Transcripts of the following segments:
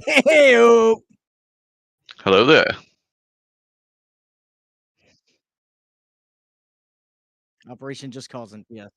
Hey-o. Hello there. Operation Just Causent, yes.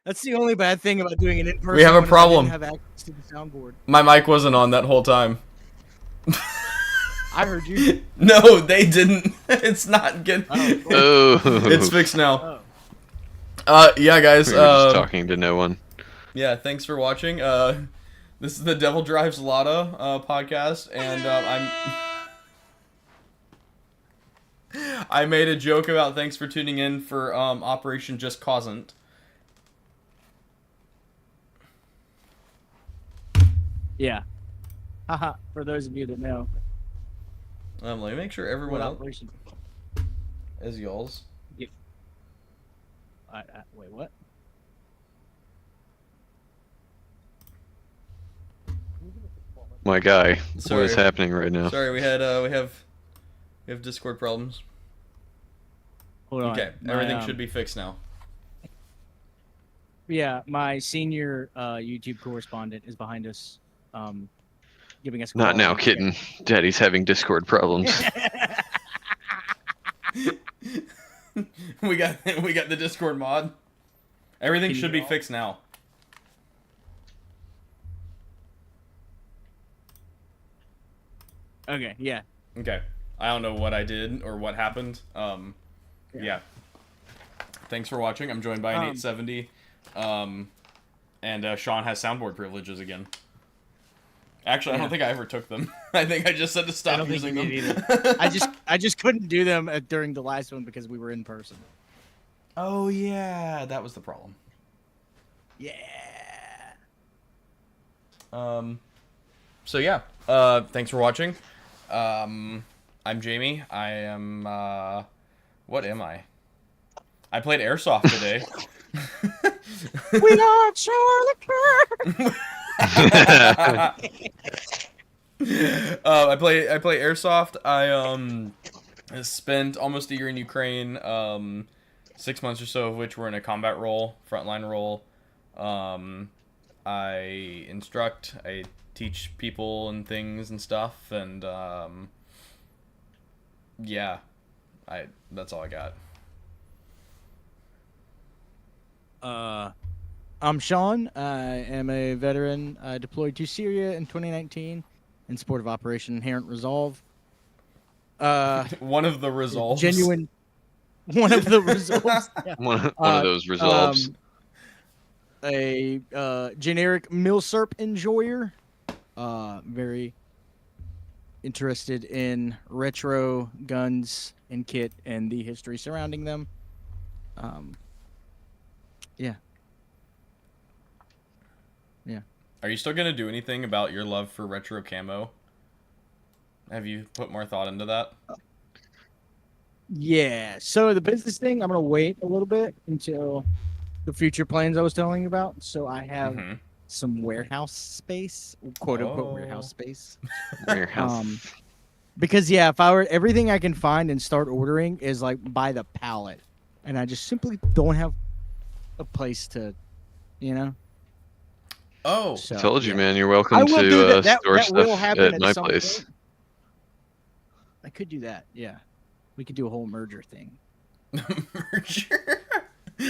That's the only bad thing about doing it in person. We have a one is I problem. didn't have access to the soundboard. My mic wasn't on that whole time. I heard you. No, they didn't. It's not good. Oh. It's fixed now. Oh. Yeah, guys. We were just talking to no one. Yeah, thanks for watching. This is the Devil Drives Lada podcast, and I made a joke about thanks for tuning in for Operation Just Causent. Yeah. Haha. For those of you that know. Let me make sure everyone What else operation? is y'all's. Yeah. Wait, what? My guy, Sorry. what is happening right now? Sorry, we have Discord problems. Hold on. Okay, everything should be fixed now. Yeah, my senior YouTube correspondent is behind us, giving us. Not now, kitten. Daddy's having Discord problems. we got the Discord mod. Everything should be fixed now. Okay, yeah. Okay. I don't know what I did or what happened. Yeah. Thanks for watching. I'm joined by an 870. And Sean has soundboard privileges again. Actually, I don't think I ever took them. I think I just said to stop using them. I just couldn't do them during the last one because we were in person. Oh yeah, that was the problem. Yeah. So yeah. Thanks for watching. I'm Jamie. I am what am I? I played Airsoft today. We are Charlie Kirk. I play Airsoft. I spent almost a year in Ukraine. 6 months or so of which were in a combat role, frontline role. I instruct. I teach people and things and stuff, and yeah, that's all I got. I'm Sean. I am a veteran deployed to Syria in 2019 in support of Operation Inherent Resolve. One of the resolves. One of the resolves. Yeah. One of those resolves. A generic milsurp enjoyer. Very interested in retro guns and kit and the history surrounding them. Yeah. Are you still gonna do anything about your love for retro camo? Have you put more thought into that? Yeah. So the business thing, I'm gonna wait a little bit until the future plans I was telling you about. So I have some warehouse space, quote unquote warehouse space. Warehouse. Because yeah, if I were everything I can find and start ordering is like by the pallet, and I just simply don't have a place to, you know. Oh, I told you, man. You're welcome to store stuff at my place. Point. I could do that. Yeah, we could do a whole merger thing. Merger,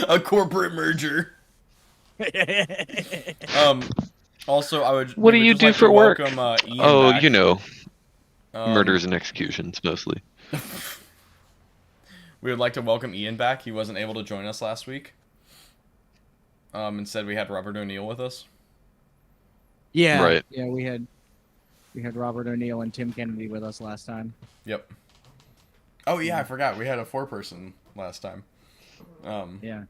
a corporate merger. Also, I would. What do you do for work? Welcome, Ian back. You know, murders and executions mostly. We would like to welcome Ian back. He wasn't able to join us last week. Instead, we had Robert O'Neill with us. Yeah, right. Yeah, we had Robert O'Neill and Tim Kennedy with us last time. Yep. Oh yeah, I forgot. We had a 4-person last time. Yeah.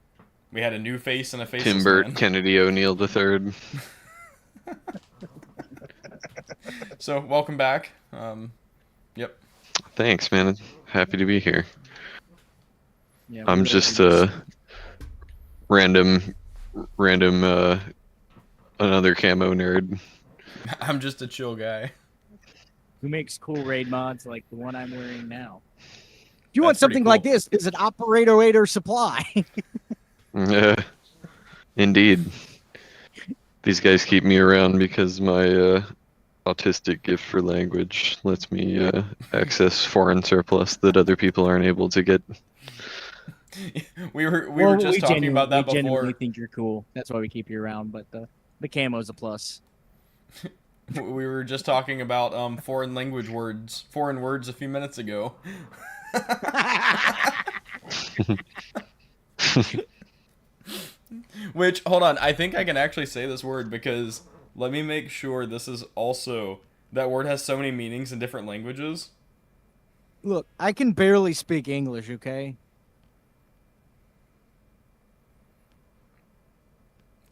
We had a new face and a faceless Tim Burt man. Kennedy O'Neill III. So welcome back. Yep. Thanks, man. Happy to be here. Yeah. I'm just a random random another camo nerd. I'm just a chill guy. Who makes cool raid mods like the one I'm wearing now? If you want something like this, is an Operator Supply. Yeah, indeed. These guys keep me around because my autistic gift for language lets me access foreign surplus that other people aren't able to get. we were just talking about that before. We genuinely think you're cool. That's why we keep you around, but the camo's a plus. We were just talking about foreign words a few minutes ago. Which, hold on, I think I can actually say this word because let me make sure this is also, that word has so many meanings in different languages. Look, I can barely speak English, okay?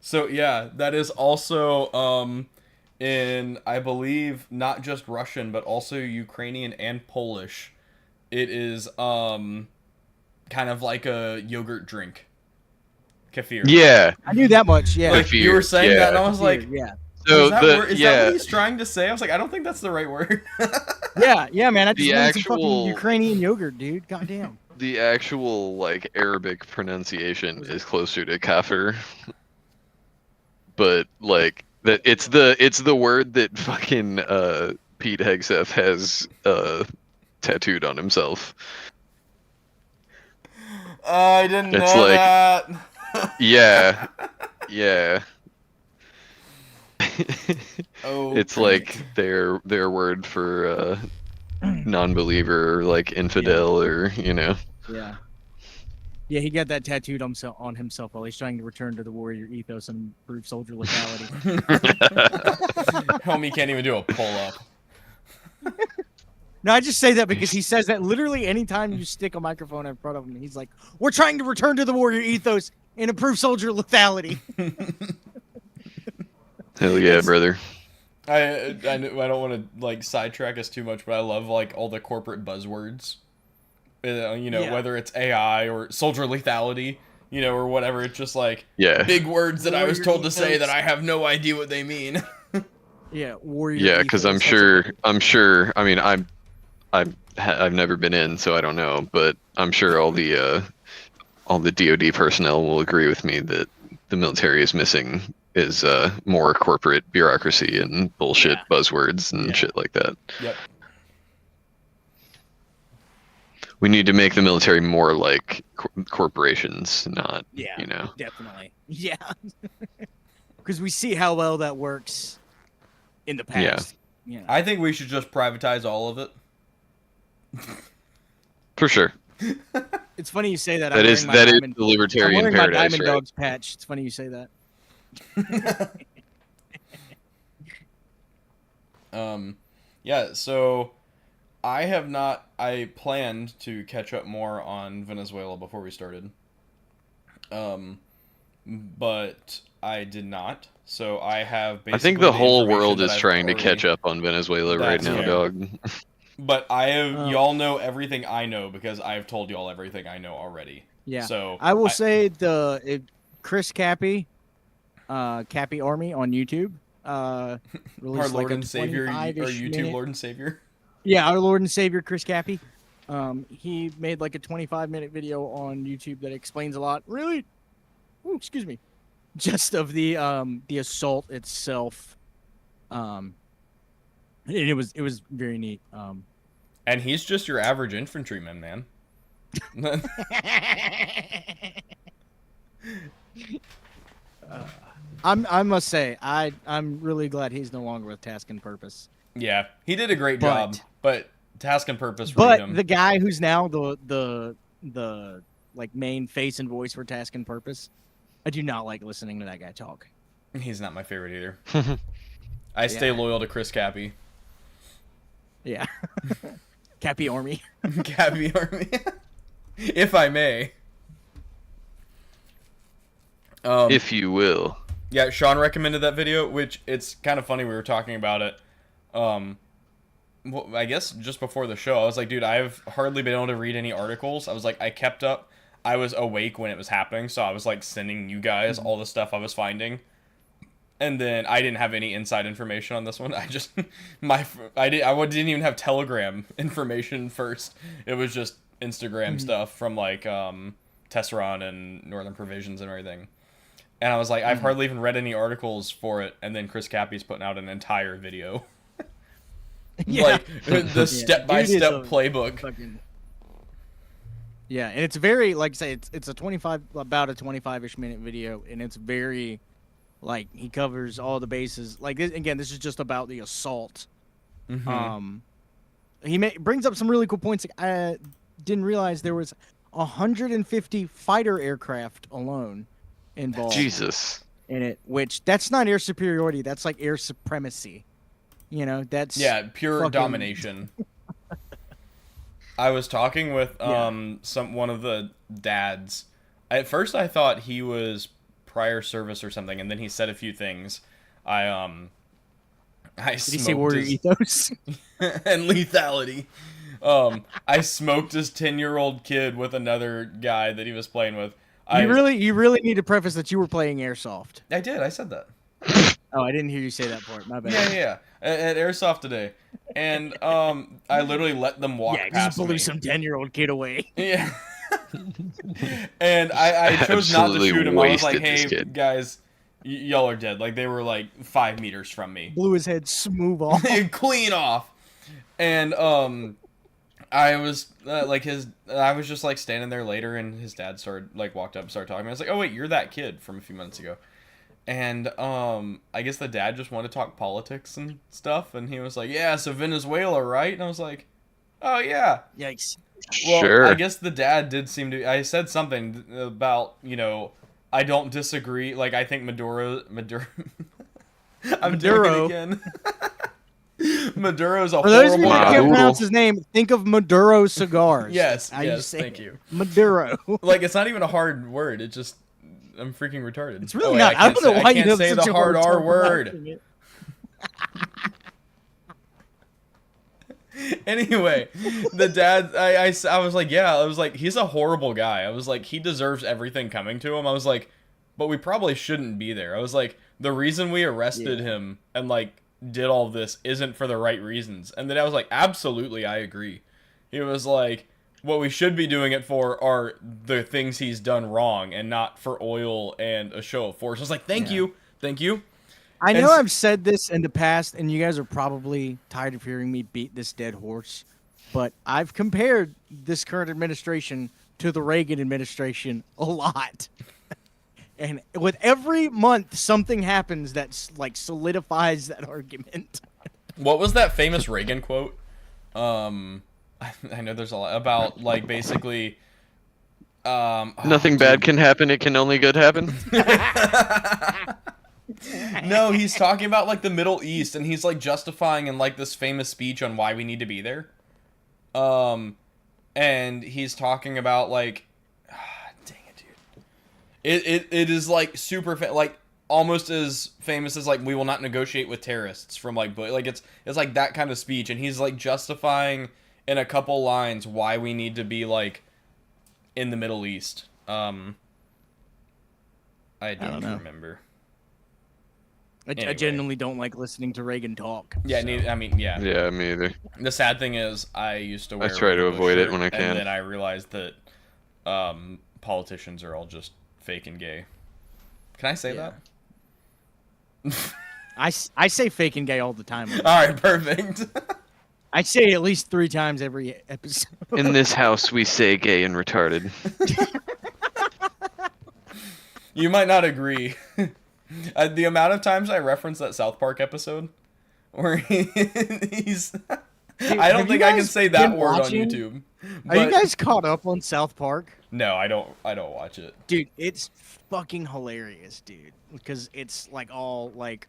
So yeah, that is also in, I believe, not just Russian but also Ukrainian and Polish. It is kind of like a yogurt drink. Kefir. Yeah, I knew that much. Yeah, like kefir, you were saying that, and I was kefir, like, yeah. So is that what he's trying to say? I was like, I don't think that's the right word. yeah, man. I just wanted some fucking Ukrainian yogurt, dude. Goddamn. The actual like Arabic pronunciation is closer to kafir, but like that it's the word that fucking Pete Hegseth has tattooed on himself. I didn't know that. Yeah. Oh, it's like their word for non-believer, or like infidel, or Yeah, he got that tattooed on himself while he's trying to return to the warrior ethos and improve soldier lethality. Homie can't even do a pull-up. No, I just say that because he says that literally anytime you stick a microphone in front of him, he's like, "We're trying to return to the warrior ethos and improve soldier lethality." Hell yeah, brother. I don't want to like sidetrack us too much, but I love like all the corporate buzzwords. Whether it's AI or soldier lethality, or whatever. It's just like big words that I was told to say that I have no idea what they mean. Yeah, warrior. Yeah, because I'm sure. I mean, I've never been in, so I don't know, but I'm sure all the DoD personnel will agree with me that the military is missing is more corporate bureaucracy and bullshit buzzwords and shit like that. Yep. We need to make the military more like corporations, not definitely. Yeah. Because we see how well that works in the past. Yeah. I think we should just privatize all of it. For sure. It's funny you say that. That is the libertarian paradise, my Diamond right? Dogs patch. It's funny you say that. Yeah, so I planned to catch up more on Venezuela before we started. But I did not. So I have basically I think the whole world is trying to catch up on Venezuela right now, dog. But y'all know everything I know because I've told y'all everything I know already. Yeah. So I will say Chris Cappy, Cappy Army on YouTube, released our Lord and Savior, our YouTube Lord and Savior. Yeah, our Lord and Savior, Chris Cappy. He made like a 25-minute video on YouTube that explains a lot. Really, excuse me, just of the assault itself. It was very neat. And he's just your average infantryman, man. I must say, I'm really glad he's no longer with Task and Purpose. Yeah, he did a great job, but Task and Purpose. But the guy who's now the like main face and voice for Task and Purpose, I do not like listening to that guy talk. He's not my favorite either. I stay loyal to Chris Cappy. Yeah, Cappy Army. Cappy Army, if I may. If you will. Yeah, Sean recommended that video, which it's kind of funny we were talking about it. Well, I guess just before the show, I was like, dude, I've hardly been able to read any articles. I was like, I kept up. I was awake when it was happening, so I was like sending you guys all the stuff I was finding. And then I didn't have any inside information on this one. I just I didn't even have Telegram information first. It was just Instagram stuff from like Tesseron and Northern Provisions and everything. And I was like, I've hardly even read any articles for it. And then Chris Cappy's putting out an entire video, like the step-by-step playbook. Yeah, and it's very, like I say, it's about a 25-ish minute video, and it's very, like, he covers all the bases. Like, this is just about the assault. He brings up some really cool points. I didn't realize there was 150 fighter aircraft alone involved. Jesus. In it, which that's not air superiority, that's like air supremacy. You know, that's pure domination. I was talking with one of the dads. At first I thought he was prior service or something, and then he said a few things. I Did he say warrior ethos? And lethality. I smoked his 10-year-old kid with another guy that he was playing with. You really need to preface that you were playing airsoft. I did. I said that. Oh, I didn't hear you say that part. My bad. Yeah. At airsoft today, and I literally let them walk past me. Yeah, just blew some 10-year-old kid away. Yeah. And I chose not to shoot him. I was like, hey guys, y'all are dead. Like, they were like 5 meters from me. Blew his head smooth off. Clean off. And I was I was just like standing there later, and his dad walked up and started talking to me. I was like, oh wait, you're that kid from a few months ago. And I guess the dad just wanted to talk politics and stuff, and he was like, yeah, so Venezuela, right? And I was like, oh yeah. Yikes. Well, sure. I guess the dad did seem to. I said something about, I don't disagree. Like, I think Maduro. I'm doing it again. Maduro's a For those of you horrible that guy. can't pronounce his name, think of Maduro cigars. Yes, Just say thank you. Maduro. Like, it's not even a hard word. It just, I'm freaking retarded. It's really not. I don't know why you can't say the hard R word. Anyway, the dad, I was like, yeah, I was like, he's a horrible guy. I was like, he deserves everything coming to him. I was like, but we probably shouldn't be there. I was like, the reason we arrested him and like did all this isn't for the right reasons. And then I was like, absolutely, I agree. He was like, what we should be doing it for are the things he's done wrong, and not for oil and a show of force. I was like, thank you. I know I've said this in the past, and you guys are probably tired of hearing me beat this dead horse, but I've compared this current administration to the Reagan administration a lot. And with every month, something happens that like solidifies that argument. What was that famous Reagan quote? I know there's a lot about, like, basically nothing bad can happen, it can only good happen. No, he's talking about like the Middle East, and he's like justifying in like this famous speech on why we need to be there. And he's talking about like, dang it, dude. It is like super like almost as famous as like, we will not negotiate with terrorists from like it's like that kind of speech, and he's like justifying in a couple lines why we need to be like in the Middle East. I don't remember. Anyway. I genuinely don't like listening to Reagan talk. Yeah, so. yeah. Yeah, me either. The sad thing is, I used to wear. I try to avoid it when I can. And then I realized that politicians are all just fake and gay. Can I say that? I say fake and gay all the time. All right, perfect. I say it at least 3 times every episode. In this house, we say gay and retarded. You might not agree. The amount of times I reference that South Park episode where he's... Dude, I don't think I can say that word on YouTube. Are you guys caught up on South Park? No, I don't watch it. Dude, it's fucking hilarious, dude. Because it's like all like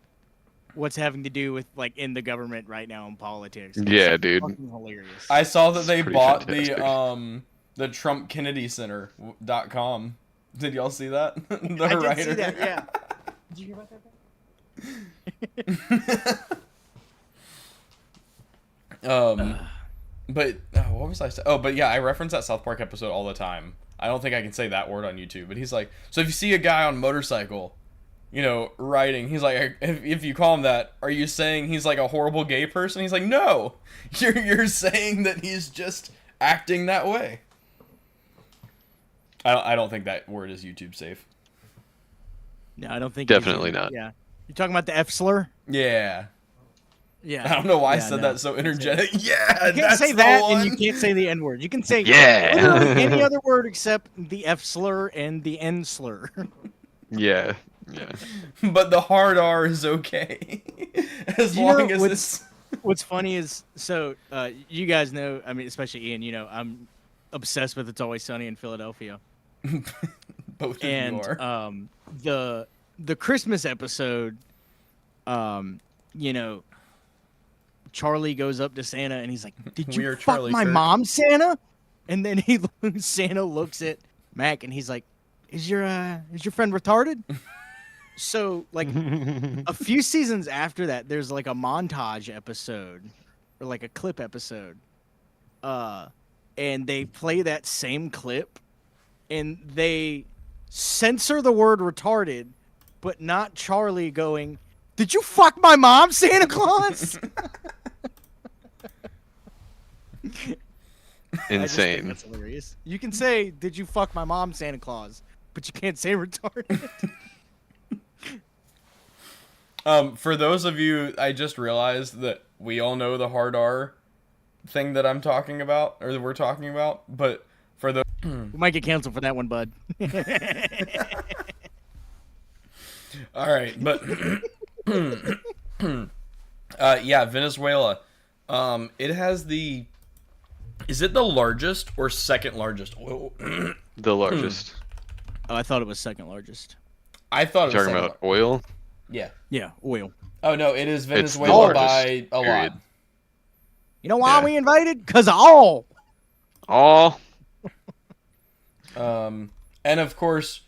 what's having to do with like in the government right now in politics. Yeah, dude. Fucking hilarious. I saw that they bought fantastic. the Trump Kennedy Center.com. Did y'all see that? I did see that, yeah. Did you hear about that? But what was I saying? Oh, but yeah, I reference that South Park episode all the time. I don't think I can say that word on YouTube, but he's like, so if you see a guy on a motorcycle, you know, riding, he's like, if you call him that, are you saying he's like a horrible gay person? He's like, no, you're saying that he's just acting that way. I don't think that word is YouTube safe. No, I don't think Definitely not. Yeah, you're talking about the F slur. Yeah. Yeah, I don't know why I said that so energetic. Yeah, you can't say that, and you can't say the N word. You can say literally any other word except the F slur and the N slur. Yeah. But the hard R is okay, as long as it's. What's funny is, so you guys know, I mean, especially Ian, you know, I'm obsessed with It's Always Sunny in Philadelphia. Both of you are. The Christmas episode, you know, Charlie goes up to Santa and he's like, "Did you fuck my mom, Santa?" And then Santa looks at Mac and he's like, "Is your friend retarded?" So like a few seasons after that, there's like a montage episode or like a clip episode, and they play that same clip, and they censor the word retarded, but not Charlie going, "Did you fuck my mom, Santa Claus?" Insane. That's hilarious. You can say, "Did you fuck my mom, Santa Claus?" but you can't say retarded. For those of you, I just realized that we all know the hard R thing that I'm talking about, or that we're talking about, but for the we might get canceled for that one, bud. All right, but yeah, Venezuela. It has the. Is it the largest or second largest oil? The largest. Oh, I thought it was second largest. I thought it was talking about oil. Yeah. Yeah, oil. Oh no, it is Venezuela by a lot. You know why we invaded? 'Cause of all. All. And of course,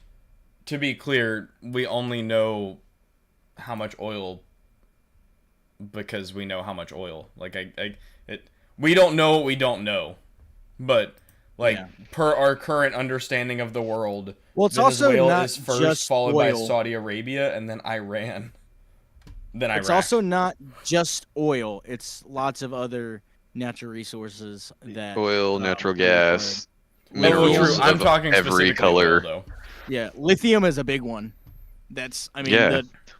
to be clear, we only know how much oil because we know how much oil. Like we don't know what we don't know, but like per our current understanding of the world, well, it's Venezuela also not is first, just followed oil. by Saudi Arabia, and then Iran. Then Iraq. It's also not just oil. It's lots of other natural resources that oil, natural gas, minerals of every color. Oil, though. Yeah, lithium is a big one. That's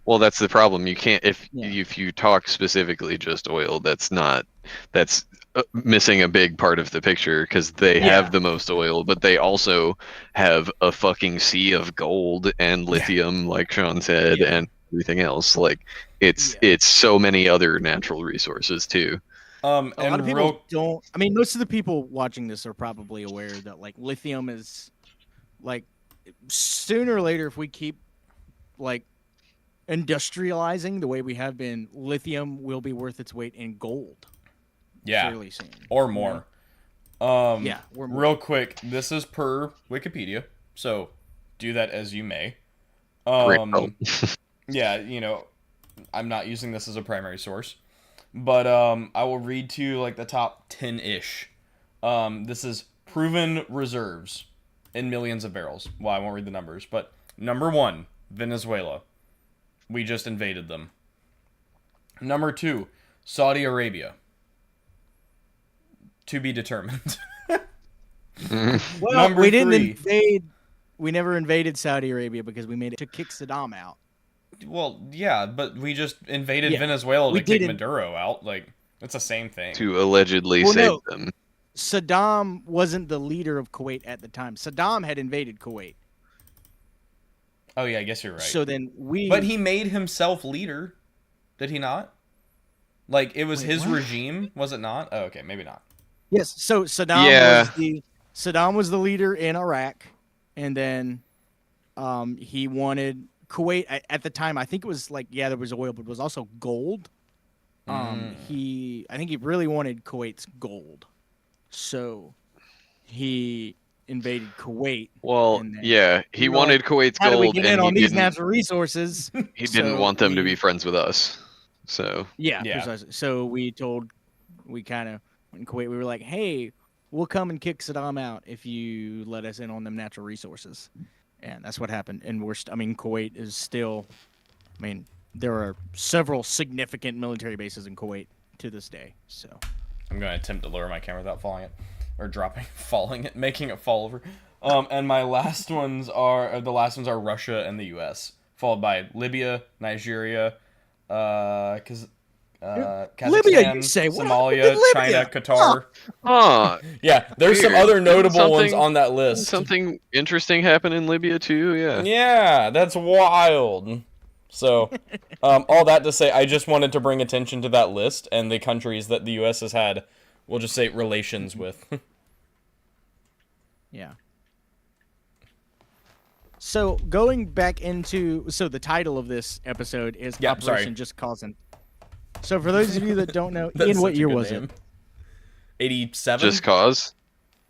well, that's the problem. You can't if you talk specifically just oil. That's missing a big part of the picture because they have the most oil, but they also have a fucking sea of gold and lithium, like Sean said, and everything else. Like it's so many other natural resources too. A lot of people don't. I mean, most of the people watching this are probably aware that like lithium is like sooner or later, if we keep like industrializing the way we have been, lithium will be worth its weight in gold. Yeah, fairly soon. Or more. Or more. Real quick, this is per Wikipedia, so do that as you may. Yeah, you know, I'm not using this as a primary source, but I will read to you like the top 10-ish. This is proven reserves in millions of barrels. Well, I won't read the numbers, but number 1, Venezuela. We just invaded them. Number 2, Saudi Arabia. To be determined. Well, Number we didn't 3. invade. We never invaded Saudi Arabia because we made it to kick Saddam out. Well, yeah, but we just invaded Venezuela to kick Maduro out. Like, it's the same thing. To allegedly save them. Saddam wasn't the leader of Kuwait at the time. Saddam had invaded Kuwait. Oh, yeah, I guess you're right. So then But he made himself leader. Did he not? Like, it was his regime, was it not? Oh, okay, maybe not. Yes, so Saddam was the leader in Iraq, and then he wanted Kuwait at the time. I think it was like there was oil, but it was also gold. I think he really wanted Kuwait's gold, so he invaded Kuwait. Well, he wanted Kuwait's gold. How do we get in on these natural resources? He didn't want them to be friends with us. So precisely. So we kind of in Kuwait, we were like, hey, we'll come and kick Saddam out if you let us in on them natural resources. And that's what happened. And Kuwait is still, there are several significant military bases in Kuwait to this day. So I'm going to attempt to lower my camera without falling it. Or falling it, making it fall over. And my last ones are, Russia and the U.S., followed by Libya, Nigeria, Kazakhstan, Libya, you say? Somalia, China, Qatar. Yeah, there's Weird. some other notable ones Something- on that list. Something interesting happened in Libya too. Yeah. Yeah, that's wild. So, all that to say, I just wanted to bring attention to that list and the countries that the U.S. has had, we'll just say, relations with. Yeah. So going back into the title of this episode is Operation Just Causent. So for those of you that don't know, Ian, what year was it? 87? Just Cause?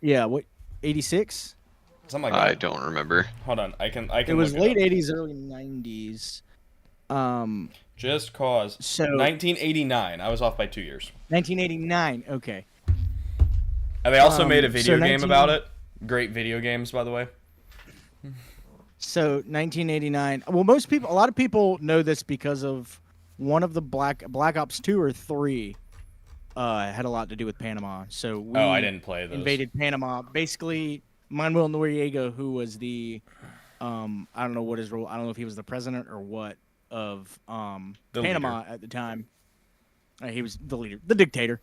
Yeah, what 86? Something like that. I don't remember. Hold on, I can It was look late up. 80s, early 90s. Just Cause. So 1989. I was off by 2 years. 1989. Okay. And they also made a so video game about it. Great video games, by the way. So 1989. Well, a lot of people know this because of one of the Black Ops 2 or 3 had a lot to do with Panama. So we I didn't play those. invaded Panama. Basically, Manuel Noriega, who was the I don't know what his role. I don't know if he was the president or what of Panama at the time. He was the leader, the dictator.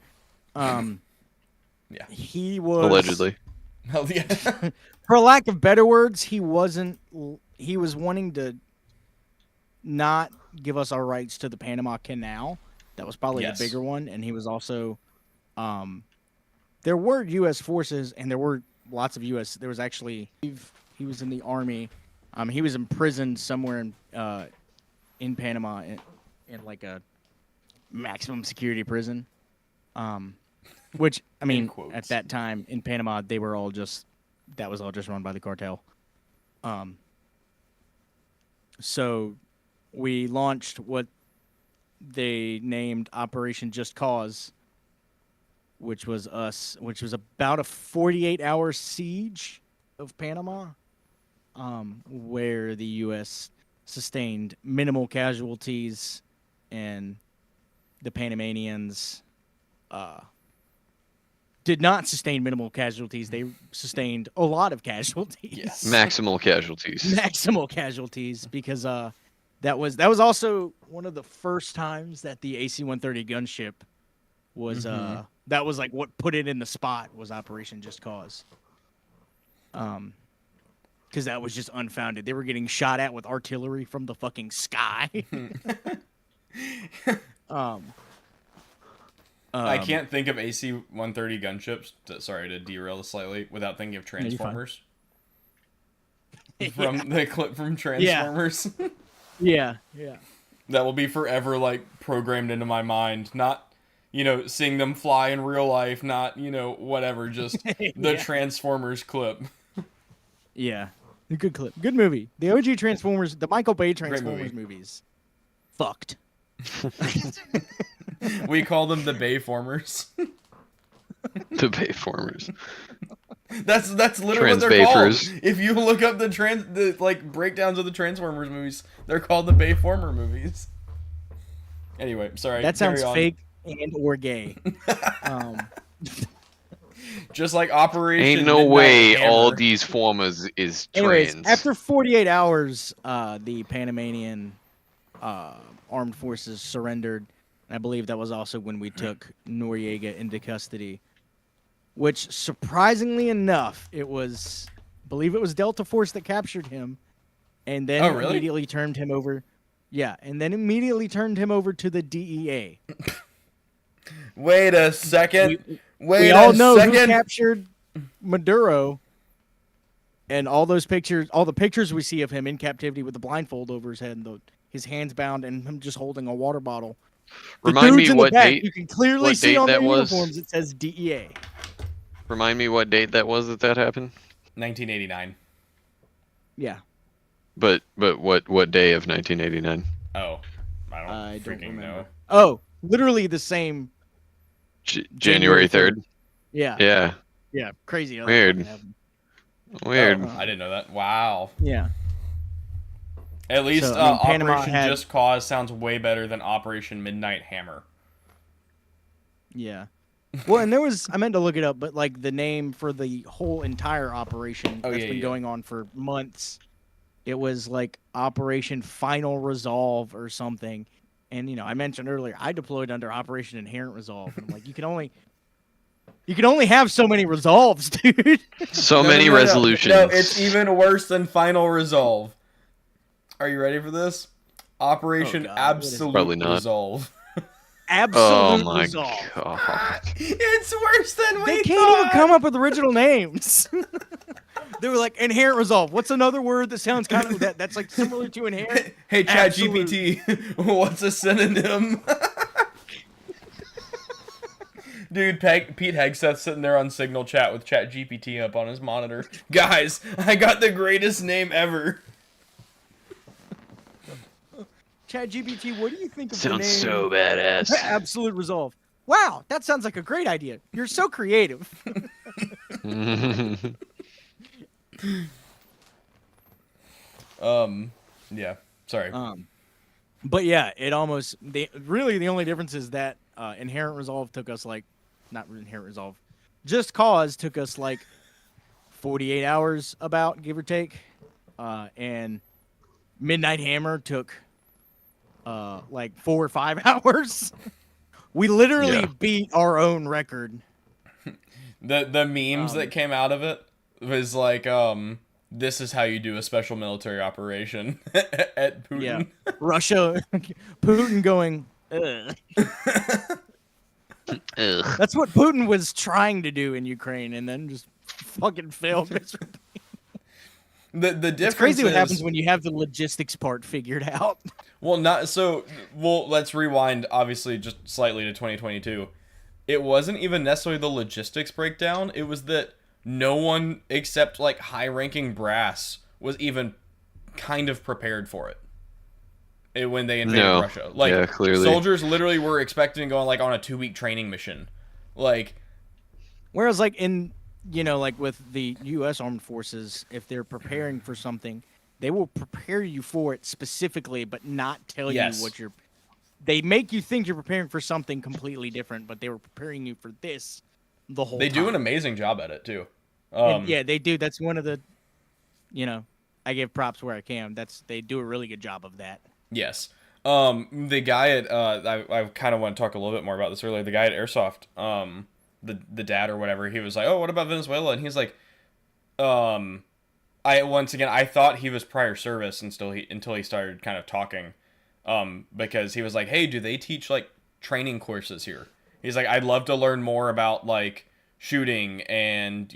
Yeah. He was Allegedly. Hell yeah. For lack of better words, he was wanting to not give us our rights to the Panama Canal. That was probably the bigger one. And he was also, there were U.S. forces and there were lots of U.S. There was actually, he was in the army. He was imprisoned somewhere in Panama in like a maximum security prison. Which, at that time in Panama, that was all just run by the cartel. So we launched what they named Operation Just Cause, which was about a 48-hour siege of Panama, where the U.S. sustained minimal casualties and the Panamanians did not sustain minimal casualties. They sustained a lot of casualties. Yes. Maximal casualties. Maximal casualties, because that was also one of the first times that the AC-130 gunship was that was like what put it in the spot was Operation Just Cause. Because that was just unfounded. They were getting shot at with artillery from the fucking sky. I can't think of AC-130 gunships. Sorry to derail this slightly. Without thinking of Transformers. From the clip from Transformers. Yeah. That will be forever like programmed into my mind. Not, seeing them fly in real life. Not, whatever. Just the Transformers clip. Yeah, a good clip. Good movie. The OG Transformers, the Michael Bay Transformers movies. Fucked. We call them the Bayformers. The Bayformers. That's literally what they're called. If you look up the breakdowns of the Transformers movies, they're called the Bayformer movies. Anyway, sorry. That sounds fake and or gay. Just like Operation. Ain't no way all these formers is trans. Anyways, after 48 hours, the Panamanian armed forces surrendered. I believe that was also when we took Noriega into custody, which surprisingly enough, I believe it was Delta Force that captured him, and then immediately turned him over. Yeah, and then immediately turned him over to the DEA. Wait a second. We all know who captured Maduro, and all the pictures we see of him in captivity with the blindfold over his head and his hands bound and him just holding a water bottle. Remind me what date. You can clearly see on their uniforms it says DEA. Remind me what date that was that happened. 1989. Yeah. But what day of 1989? Oh, I don't freaking know. Oh, literally the same. January 3rd. Yeah. Yeah. Yeah, crazy. how that Weird. happened. Weird. Oh, I didn't know that. Wow. Yeah. At least So, I mean, Panama Operation had- Just Cause sounds way better than Operation Midnight Hammer. Yeah. Well, and I meant to look it up, but like the name for the whole entire operation Oh, that's yeah, been yeah. going on for months, it was like Operation Final Resolve or something. And I mentioned earlier, I deployed under Operation Inherent Resolve. And I'm like, you can only have so many resolves, dude. So No, many no, no, no. resolutions. No, it's even worse than Final Resolve. Are you ready for this? Operation God, what is- Absolute Probably not. Resolve. Absolute Oh my Resolve. god. It's worse than we They can't thought. even come up with original names. They were like Inherent Resolve. What's another word that sounds kind of that's like similar to inherent? Hey, Absolute. ChatGPT, what's a synonym? Dude, Pete Hegseth's sitting there on Signal Chat with ChatGPT up on his monitor. Guys, I got the greatest name ever. ChatGPT, what do you think of Sounds the name so badass. Absolute Resolve? Wow, that sounds like a great idea. You're so creative. Yeah, sorry. But yeah, it almost really the only difference is that Inherent Resolve took us like not Inherent Resolve, Just Cause took us like 48 hours about, give or take, and Midnight Hammer took like 4 or 5 hours. We literally Yeah. beat our own record. The memes that came out of it was like, this is how you do a special military operation at Putin. Yeah, Russia, Putin going. Ugh. Ugh. That's what Putin was trying to do in Ukraine, and then just fucking failed miserably. The difference It's crazy what is, happens when you have the logistics part figured out. well, not so. Well, let's rewind. Obviously, just slightly to 2022. It wasn't even necessarily the logistics breakdown. It was that no one except like high-ranking brass was even kind of prepared for it. When they invaded No. Russia. Like, Yeah, clearly. soldiers literally were expecting going like on a 2-week training mission. Like, Whereas, like in like with the U.S. Armed Forces, if they're preparing for something, they will prepare you for it specifically, but not tell Yes. you what you're. They make you think you're preparing for something completely different, but they were preparing you for this the whole they time. do an amazing job at it too. And yeah, they do. That's one of the, I give props where I can. They do a really good job of that. Yes. The guy at I kind of want to talk a little bit more about this earlier. The guy at Airsoft, the dad or whatever, he was like, "Oh, what about Venezuela?" And he's like, I thought he was prior service until he started kind of talking, because he was like, "Hey, do they teach like training courses here?" He's like, "I'd love to learn more about like shooting and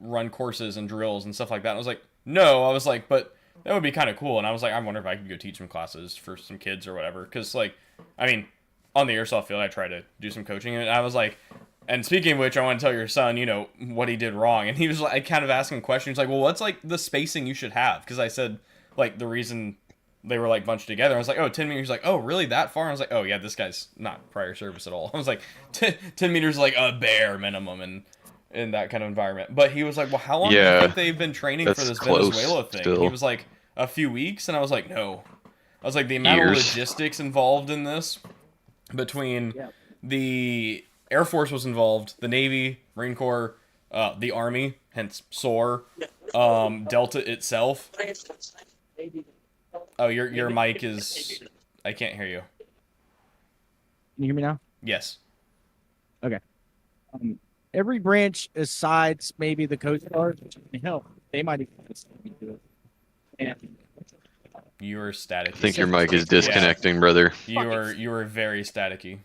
run courses and drills and stuff like that." And I was like, "No," I was like, "But that would be kind of cool." And I was like, I wonder if I could go teach some classes for some kids or whatever. Because, like, I mean, on the airsoft field, I try to do some coaching. And I was like, and speaking of which, I want to tell your son, what he did wrong. And he was like, kind of asking questions like, well, what's like the spacing you should have? Because I said, like, the reason they were like bunched together. I was like, oh, 10 meters. Like, oh, really that far? And I was like, oh, yeah, this guy's not prior service at all. I was like, 10 meters is like a bare minimum. In that kind of environment. But he was like, well, how long do you think they've been training for this Venezuela thing? Still. And he was like, a few weeks. And I was like, no. I was like, the amount of logistics involved in this between the Air Force was involved, the Navy, Marine Corps, the Army, hence SOAR, Delta itself. Oh, your mic is... I can't hear you. Can you hear me now? Yes. Okay. Every branch, besides maybe the Coast Guard, hell, they might even do it. And You are staticky. I think your mic is disconnecting, brother. You are very staticky.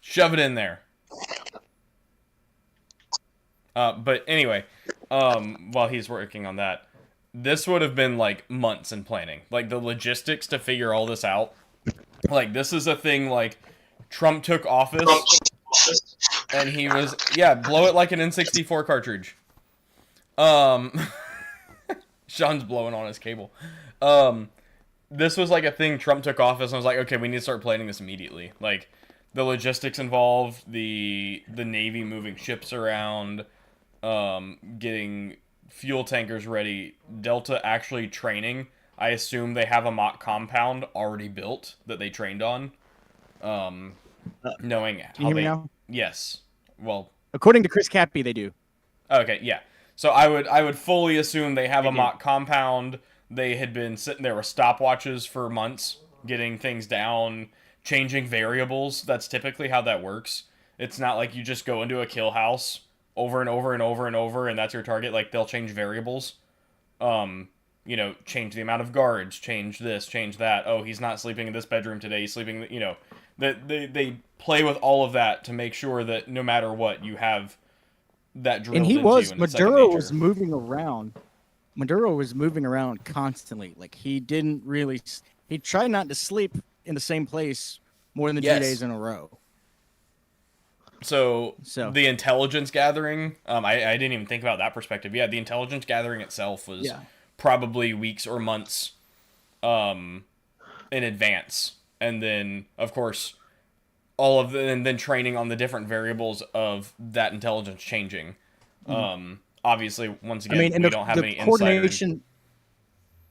Shove it in there. But anyway, while he's working on that, this would have been like months in planning. Like the logistics to figure all this out. Like this is a thing like Trump took office and he was blow it like an N64 cartridge. Sean's blowing on his cable. This was like a thing Trump took office and I was like, okay, we need to start planning this immediately. Like the logistics involved, the Navy moving ships around, getting fuel tankers ready, Delta actually training. I assume they have a mock compound already built that they trained on. Knowing Can how you hear me they... now? Yes. Well, According to Chris Cappy, they do. okay, yeah. So I would fully assume they have They a did. mock compound. They had been sitting there with stopwatches for months, getting things down, changing variables. That's typically how that works. It's not like you just go into a kill house over and over and over and over, and that's your target. Like, they'll change variables. Change the amount of guards, change this, change that. Oh, he's not sleeping in this bedroom today. He's sleeping, that they play with all of that to make sure that no matter what, you have that drilled And he into you, was and it's second Maduro nature. was moving around. Maduro was moving around constantly. Like he didn't really. He tried not to sleep in the same place more than 2 Yes. days in a row. So So the intelligence gathering, I didn't even think about that perspective. Yeah, the intelligence gathering itself was yeah, probably weeks or months in advance. And then, of course, and then training on the different variables of that intelligence changing. Obviously, once again, and we don't have the any coordination,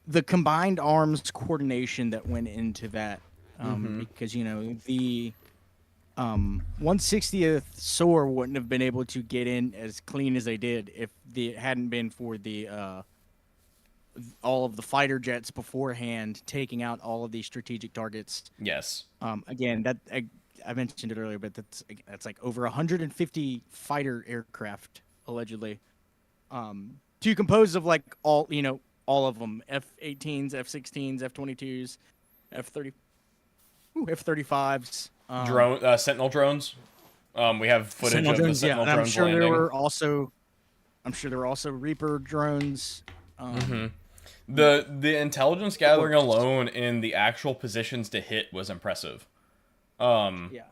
the combined arms coordination that went into that, because the 160th SOAR wouldn't have been able to get in as clean as they did if it hadn't been for the all of the fighter jets beforehand taking out all of these strategic targets. Yes. Again, that I mentioned it earlier, but that's like over 150 fighter aircraft allegedly, to compose of like all of them: F-18s, F-16s, F-22s, F-30, F-35s. Sentinel drones. We have footage Sentinel of the drones, Sentinel and drones landing. I'm sure there were also Reaper drones. The intelligence gathering alone in the actual positions to hit was impressive. Yeah.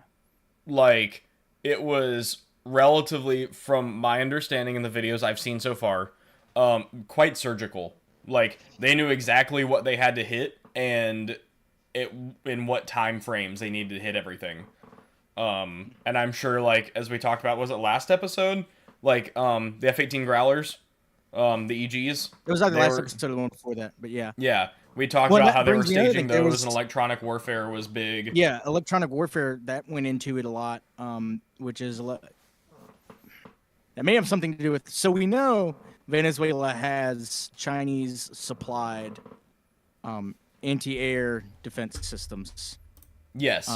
Like, it was relatively, from my understanding in the videos I've seen so far, quite surgical. Like, they knew exactly what they had to hit and in what time frames they needed to hit everything. And I'm sure, like, as we talked about, was it last episode? Like, the F-18 Growlers, the EGs. It was like the last episode of the one before that, but yeah. Yeah, we talked Well, about that how they were brings me to another staging thing. those, and electronic warfare was big. Yeah, electronic warfare, that went into it a lot, which is that may have something to do with. So we know Venezuela has Chinese supplied anti-air defense systems. Yes.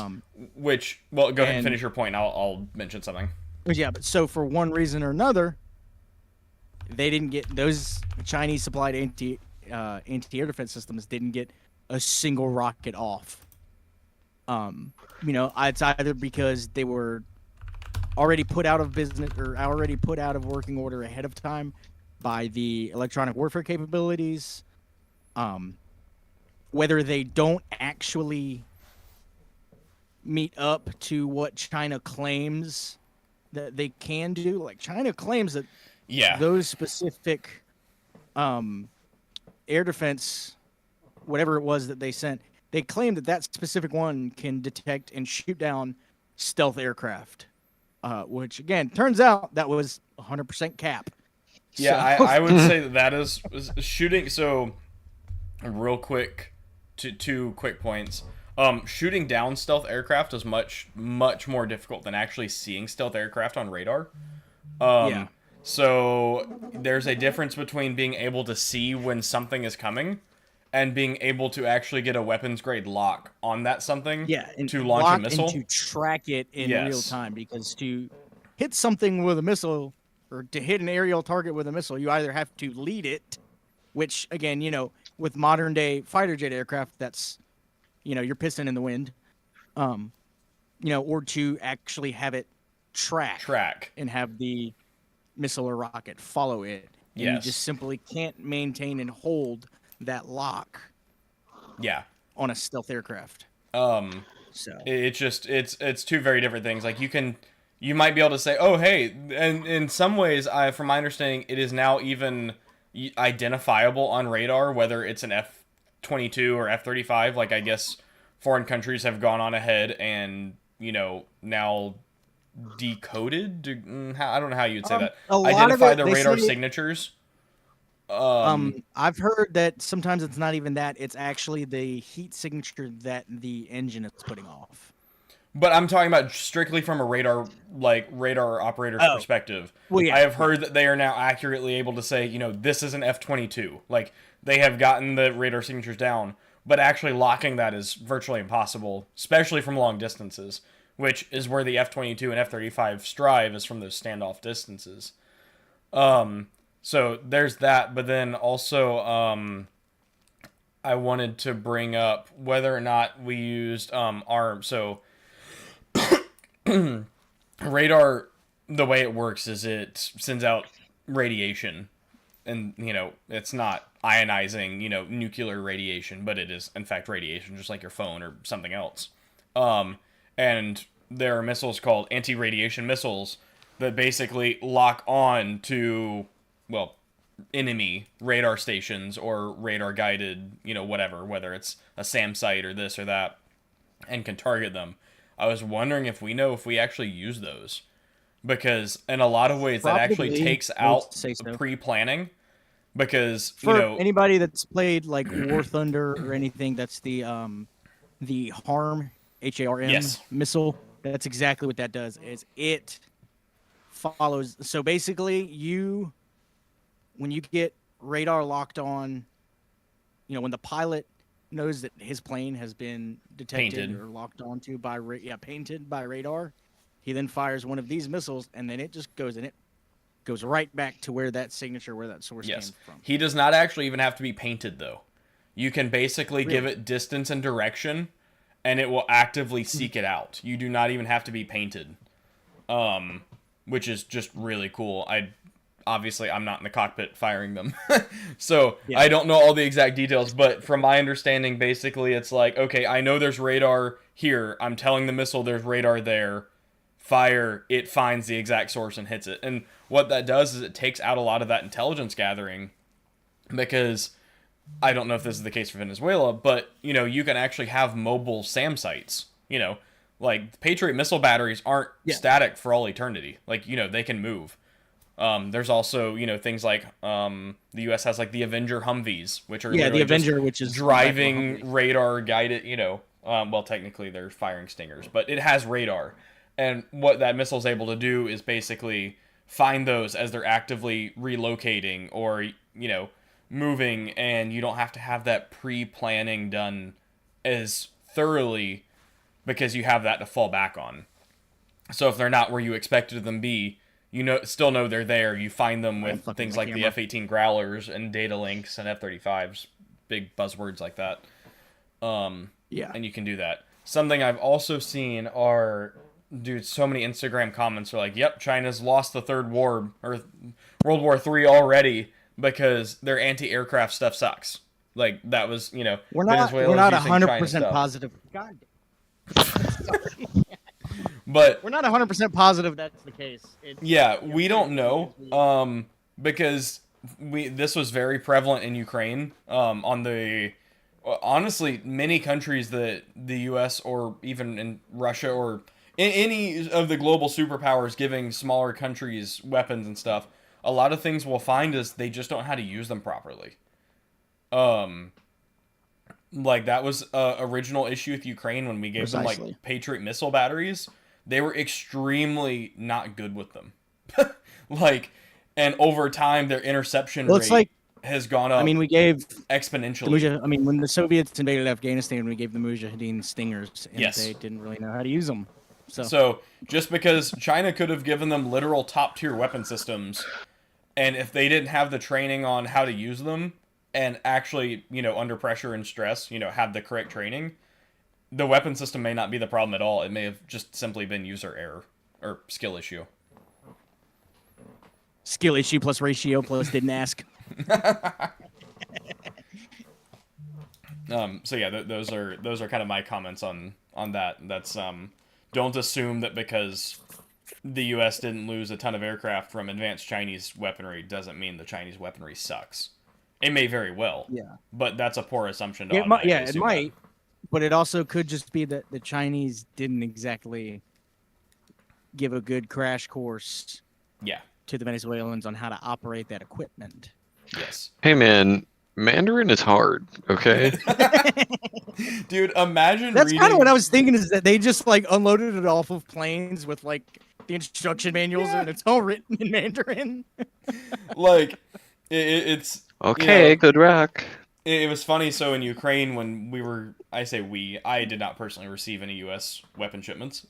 Which, well, go ahead and finish your point. I'll mention something. Yeah, but so for one reason or another, they didn't get those Chinese supplied anti-air defense systems. Didn't get a single rocket off. It's either because they were already put out of business or already put out of working order ahead of time by the electronic warfare capabilities. Whether they don't actually meet up to what China claims that they can do. Like, China claims that those specific air defense, whatever it was that they sent, they claim that specific one can detect and shoot down stealth aircraft, which, again, turns out that was 100% cap. Yeah, So... I would say that is shooting. So, real quick, two quick points. Shooting down stealth aircraft is much more difficult than actually seeing stealth aircraft on radar. So there's a difference between being able to see when something is coming and being able to actually get a weapons grade lock on that something to launch a missile and to track it in real time. Because to hit something with a missile or to hit an aerial target with a missile, you either have to lead it, which, again, with modern day fighter jet aircraft, that's you're pissing in the wind, or to actually have it track and have the missile or rocket follow it. And you just simply can't maintain and hold that lock. Yeah. On a stealth aircraft. So it's just it's two very different things. Like, you might be able to say, oh hey, and in some ways, from my understanding, it is now even identifiable on radar whether it's an F-22 or F-35. Like, I guess foreign countries have gone on ahead and now decoded. I don't know how you'd say that. A lot Identify of it, the radar signatures. I've heard that sometimes it's not even that; it's actually the heat signature that the engine is putting off. But I'm talking about strictly from a radar operator's perspective. Well, yeah, I have heard that they are now accurately able to say, this is an F-22. Like, they have gotten the radar signatures down, but actually locking that is virtually impossible, especially from long distances, which is where the F-22 and F-35 strive, is from those standoff distances. So there's that, but then also, I wanted to bring up whether or not we used ARM. So radar, the way it works is it sends out radiation, and it's not ionizing nuclear radiation, but it is in fact radiation, just like your phone or something else. And there are missiles called anti-radiation missiles that basically lock on to, well, enemy radar stations or radar guided whatever, whether it's a SAM site or this or that, and can target them. I was wondering if we actually use those, because in a lot of ways that actually takes out pre-planning, because for anybody that's played like War Thunder or anything, that's the HARM HARM missile. That's exactly what that does. Is it follows. So basically, when you get radar locked on, when the pilot knows that his plane has been detected or locked onto by painted by radar, he then fires one of these missiles, and then it just goes right back to where that signature, where that source came from. He does not actually even have to be painted, though. You can basically give it distance and direction, and it will actively seek it out. You do not even have to be painted, which is just really cool. Obviously, I'm not in the cockpit firing them, so I don't know all the exact details, but from my understanding, basically, it's like, okay, I know there's radar here. I'm telling the missile there's radar there. Fire, it finds the exact source and hits it. And what that does is it takes out a lot of that intelligence gathering, because I don't know if this is the case for Venezuela, but, you can actually have mobile SAM sites. Like, Patriot missile batteries aren't static for all eternity. Like, they can move. There's also, things like the U.S. has like the Avenger Humvees, which are the Avenger, which is driving radar guided. Well, technically they're firing Stingers, but it has radar, and what that missile is able to do is basically find those as they're actively relocating or moving, and you don't have to have that pre-planning done as thoroughly, because you have that to fall back on. So if they're not where you expected them to be, still know they're there. You find them with things like the F-18 Growlers and data links and F-35s, big buzzwords like that. And you can do that. Something I've also seen are, so many Instagram comments are like, yep, China's lost the third war, or World War III already, because their anti-aircraft stuff sucks. Like, that was, we're not 100% positive. God damn. But we're not 100% positive that's the case. We don't know, because this was very prevalent in Ukraine. Honestly, many countries that the U.S. or even in Russia or in any of the global superpowers giving smaller countries weapons and stuff, a lot of things we'll find is they just don't know how to use them properly. Like, that was a original issue with Ukraine when we gave them like Patriot missile batteries. They were extremely not good with them. And over time, their interception rate has gone up. I mean, we gave exponentially. When the Soviets invaded Afghanistan, we gave the Mujahideen Stingers, and they didn't really know how to use them. So just because China could have given them literal top-tier weapon systems, and if they didn't have the training on how to use them, and actually, under pressure and stress, have the correct training, the weapon system may not be the problem at all. It may have just simply been user error or skill issue. Skill issue plus ratio plus didn't ask. So yeah, those are kind of my comments on that. That's don't assume that because the U.S. didn't lose a ton of aircraft from advanced Chinese weaponry doesn't mean the Chinese weaponry sucks. It may very well. Yeah. But that's a poor assumption. It might. But it also could just be that the Chinese didn't exactly give a good crash course Yeah. to the Venezuelans on how to operate that equipment. Yes. Hey man, Mandarin is hard. Okay. Dude, imagine That's kind of reading. what I was thinking, is that they just like unloaded it off of planes with like the instruction manuals and it's all written in Mandarin. Like, it's Okay. you know, Good rock. it was funny. So in Ukraine, when we were, I did not personally receive any U.S. weapon shipments,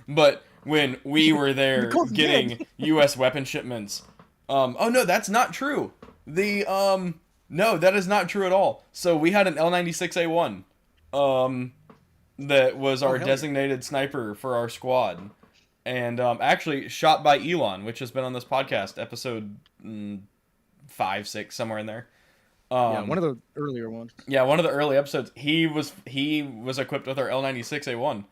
but when we were there course you getting U.S. weapon shipments, oh no, that's not true. No, that is not true at all. So we had an L96A1, that was our hell yeah. designated sniper for our squad, and actually shot by Elon, which has been on this podcast, episode 5, 6, somewhere in there. Yeah, one of the earlier ones. Yeah, one of the early episodes. He was equipped with our L96A1,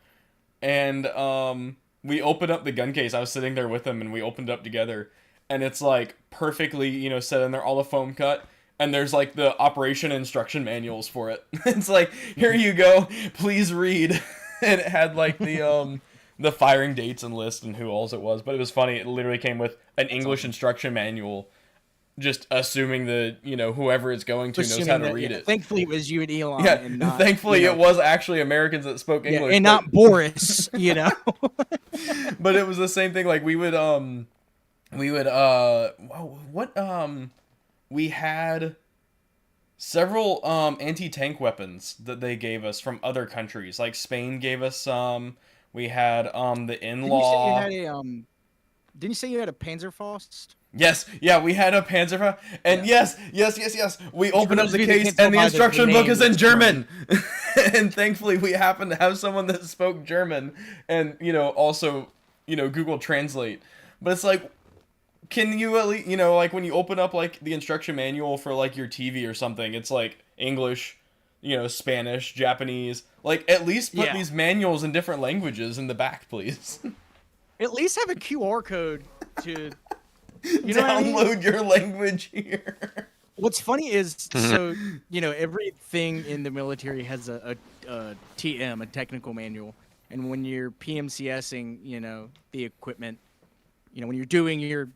and we opened up the gun case. I was sitting there with him, and we opened it up together, and it's like perfectly, set in there, all the foam cut, and there's like the operation instruction manuals for it. It's like, here you go, please read, and it had like the firing dates and list and who all it was. But it was funny. It literally came with an English instruction manual, just assuming that whoever it's going to knows how to read it. Thankfully, it was you and Elon. Yeah, and not, thankfully it was actually Americans that spoke English, and not Boris. But it was the same thing. Like we had several anti-tank weapons that they gave us from other countries. Like Spain gave us some. We had the in-law. Didn't you say you had a Panzerfaust? Yes, yeah, we had a Panzerfaust, and yes, we opened up the case, and the instruction book is in German, and thankfully we happened to have someone that spoke German, and also Google Translate. But it's like, can you at least like when you open up like the instruction manual for like your TV or something, it's like English, Spanish, Japanese. Like at least put these manuals in different languages in the back, please. At least have a QR code to download your language here. What's funny is, so everything in the military has a TM, a technical manual, and when you're PMCSing, the equipment, when you're doing your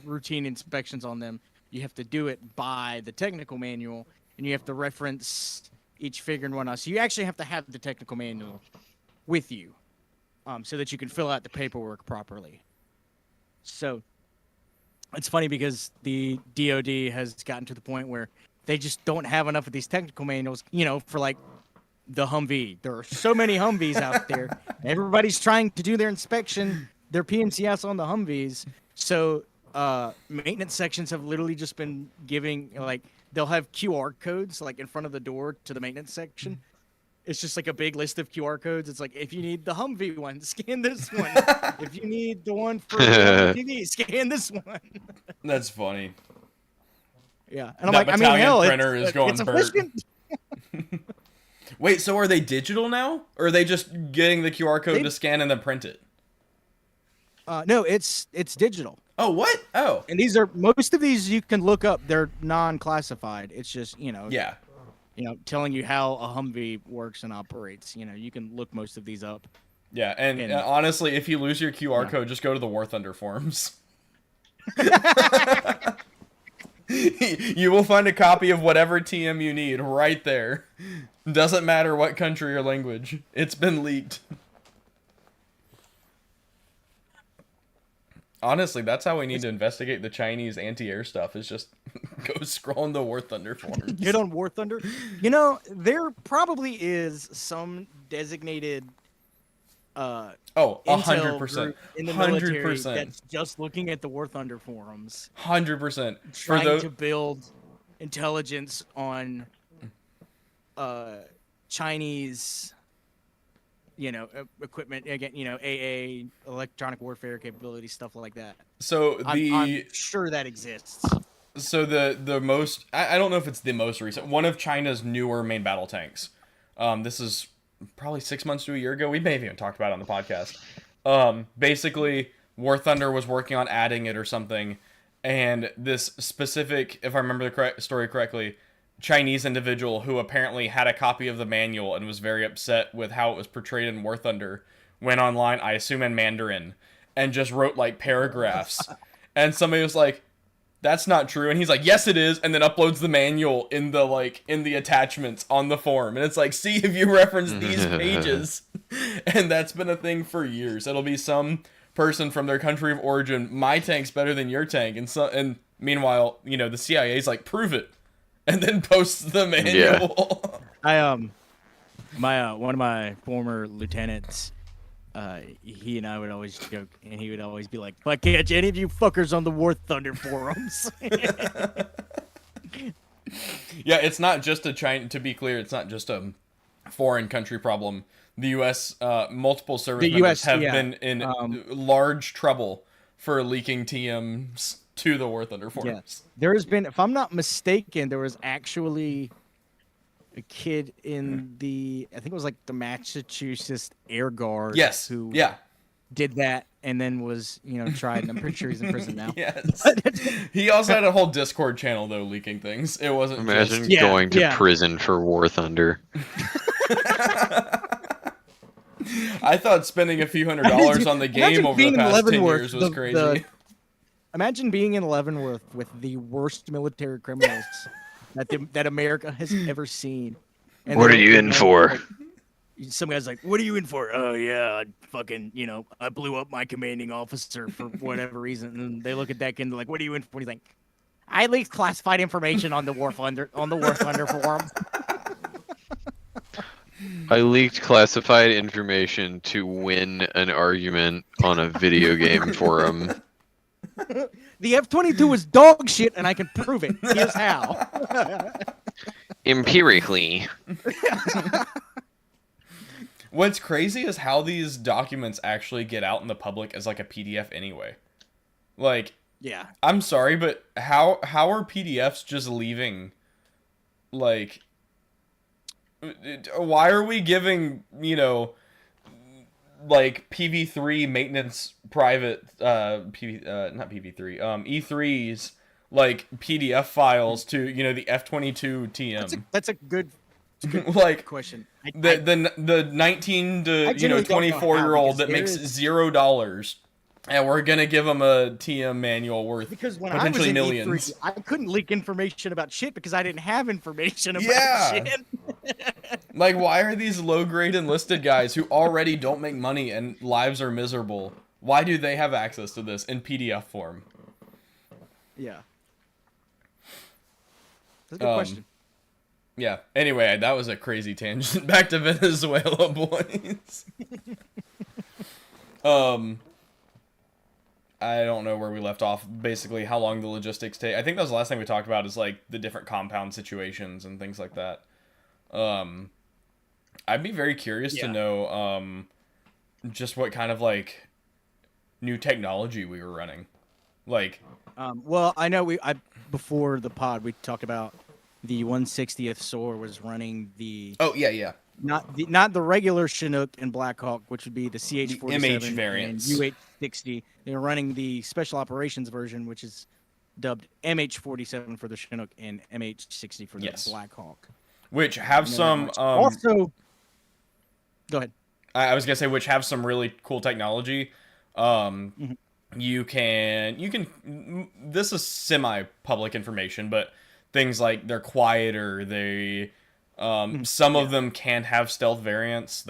routine inspections on them, you have to do it by the technical manual, and you have to reference each figure and whatnot. So you actually have to have the technical manual with you, so that you can fill out the paperwork properly. So it's funny because the DoD has gotten to the point where they just don't have enough of these technical manuals, for like the Humvee. There are so many Humvees out there. Everybody's trying to do their inspection, their PMCS on the Humvees. So maintenance sections have literally just been giving, like, they'll have QR codes like in front of the door to the maintenance section. It's just like a big list of QR codes. It's like, if you need the Humvee one, scan this one. If you need the one for the TV, scan this one. That's funny. Yeah, and I'm that like, battalion printer is going it's burnt. Wait, so are they digital now, or are they just getting the QR code to scan and then print it? No, it's digital. Oh, what? Oh, and most of these you can look up. They're non-classified. It's just yeah. Telling you how a Humvee works and operates. You can look most of these up. Yeah, and honestly, if you lose your QR code, just go to the War Thunder forums. You will find a copy of whatever TM you need right there. Doesn't matter what country or language. It's been leaked. Honestly, that's how we need to investigate the Chinese anti-air stuff, is just go scroll in the War Thunder forums. Get on War Thunder. There probably is some designated 100% in the military that's just looking at the War Thunder forums. 100%. Trying to build intelligence on Chinese equipment, again, AA, electronic warfare capability, stuff like that. So I'm sure that exists. So the most, I don't know if it's the most recent, one of China's newer main battle tanks. This is probably 6 months to a year ago. We may have even talked about it on the podcast. Basically, War Thunder was working on adding it or something, and this specific, if I remember the story correctly, Chinese individual who apparently had a copy of the manual and was very upset with how it was portrayed in War Thunder, went online, I assume in Mandarin, and just wrote like paragraphs. And somebody was like, "That's not true," and he's like, "Yes, it is," and then uploads the manual in the attachments on the forum, and it's like, "See if you reference these pages," and that's been a thing for years. It'll be some person from their country of origin, "My tank's better than your tank," and meanwhile, the CIA's like, "Prove it," and then posts the manual. I my one of my former lieutenants. He and I would always joke, and he would always be like, "If I catch any of you fuckers on the War Thunder forums." Yeah, it's not just a China. To be clear, it's not just a foreign country problem. The U.S. Multiple service members have been in large trouble for leaking TMs to the War Thunder forums. Yes. There has been, if I'm not mistaken, there was actually a kid in I think it was like the Massachusetts Air Guard. Yes. Who Yeah. did that and then was, tried, and I'm pretty sure he's in prison now. Yes. He also had a whole Discord channel though leaking things. It wasn't Imagine just... going to prison for War Thunder. I thought spending a few $100s on the game over the past 10 years was crazy. Imagine being in Leavenworth with the worst military criminals that America has ever seen. And what are you in for? Like, some guy's like, "What are you in for?" "Oh yeah, I fucking, I blew up my commanding officer for whatever reason." And they look at that kid and they're like, "What are you in for?" And he's like, "I leaked classified information on the War Thunder forum." I leaked classified information to win an argument on a video game forum. The F-22 is dog shit, and I can prove it. Here's how. Empirically. What's crazy is how these documents actually get out in the public as like a PDF anyway. Like, yeah, I'm sorry, but how are PDFs just leaving? Like, why are we giving, like PV3 maintenance private not PV3 E3's like PDF files to the F-22 TM? That's a good like question. The 19 to 24-year-old that makes $0, and we're gonna give them a TM manual worth potentially millions. E3, I couldn't leak information about shit because I didn't have information about shit. Like, why are these low-grade enlisted guys who already don't make money and lives are miserable? Why do they have access to this in PDF form? Yeah, that's a good question. Yeah. Anyway, that was a crazy tangent. Back to Venezuela, boys. I don't know where we left off. Basically, how long the logistics take. I think that was the last thing we talked about is like the different compound situations and things like that. I'd be very curious to know just what kind of like new technology we were running. Like, well, I know before the pod we talked about the 160th SOAR was running the not the regular Chinook and Black Hawk, which would be the CH-47 MH variants and UH-60. They were running the special operations version, which is dubbed MH-47 for the Chinook and MH-60 for the Black Hawk. Which have some also. Go ahead. I was gonna say which have some really cool technology. You can. This is semi-public information, but things like they're quieter. They some of them can have stealth variants.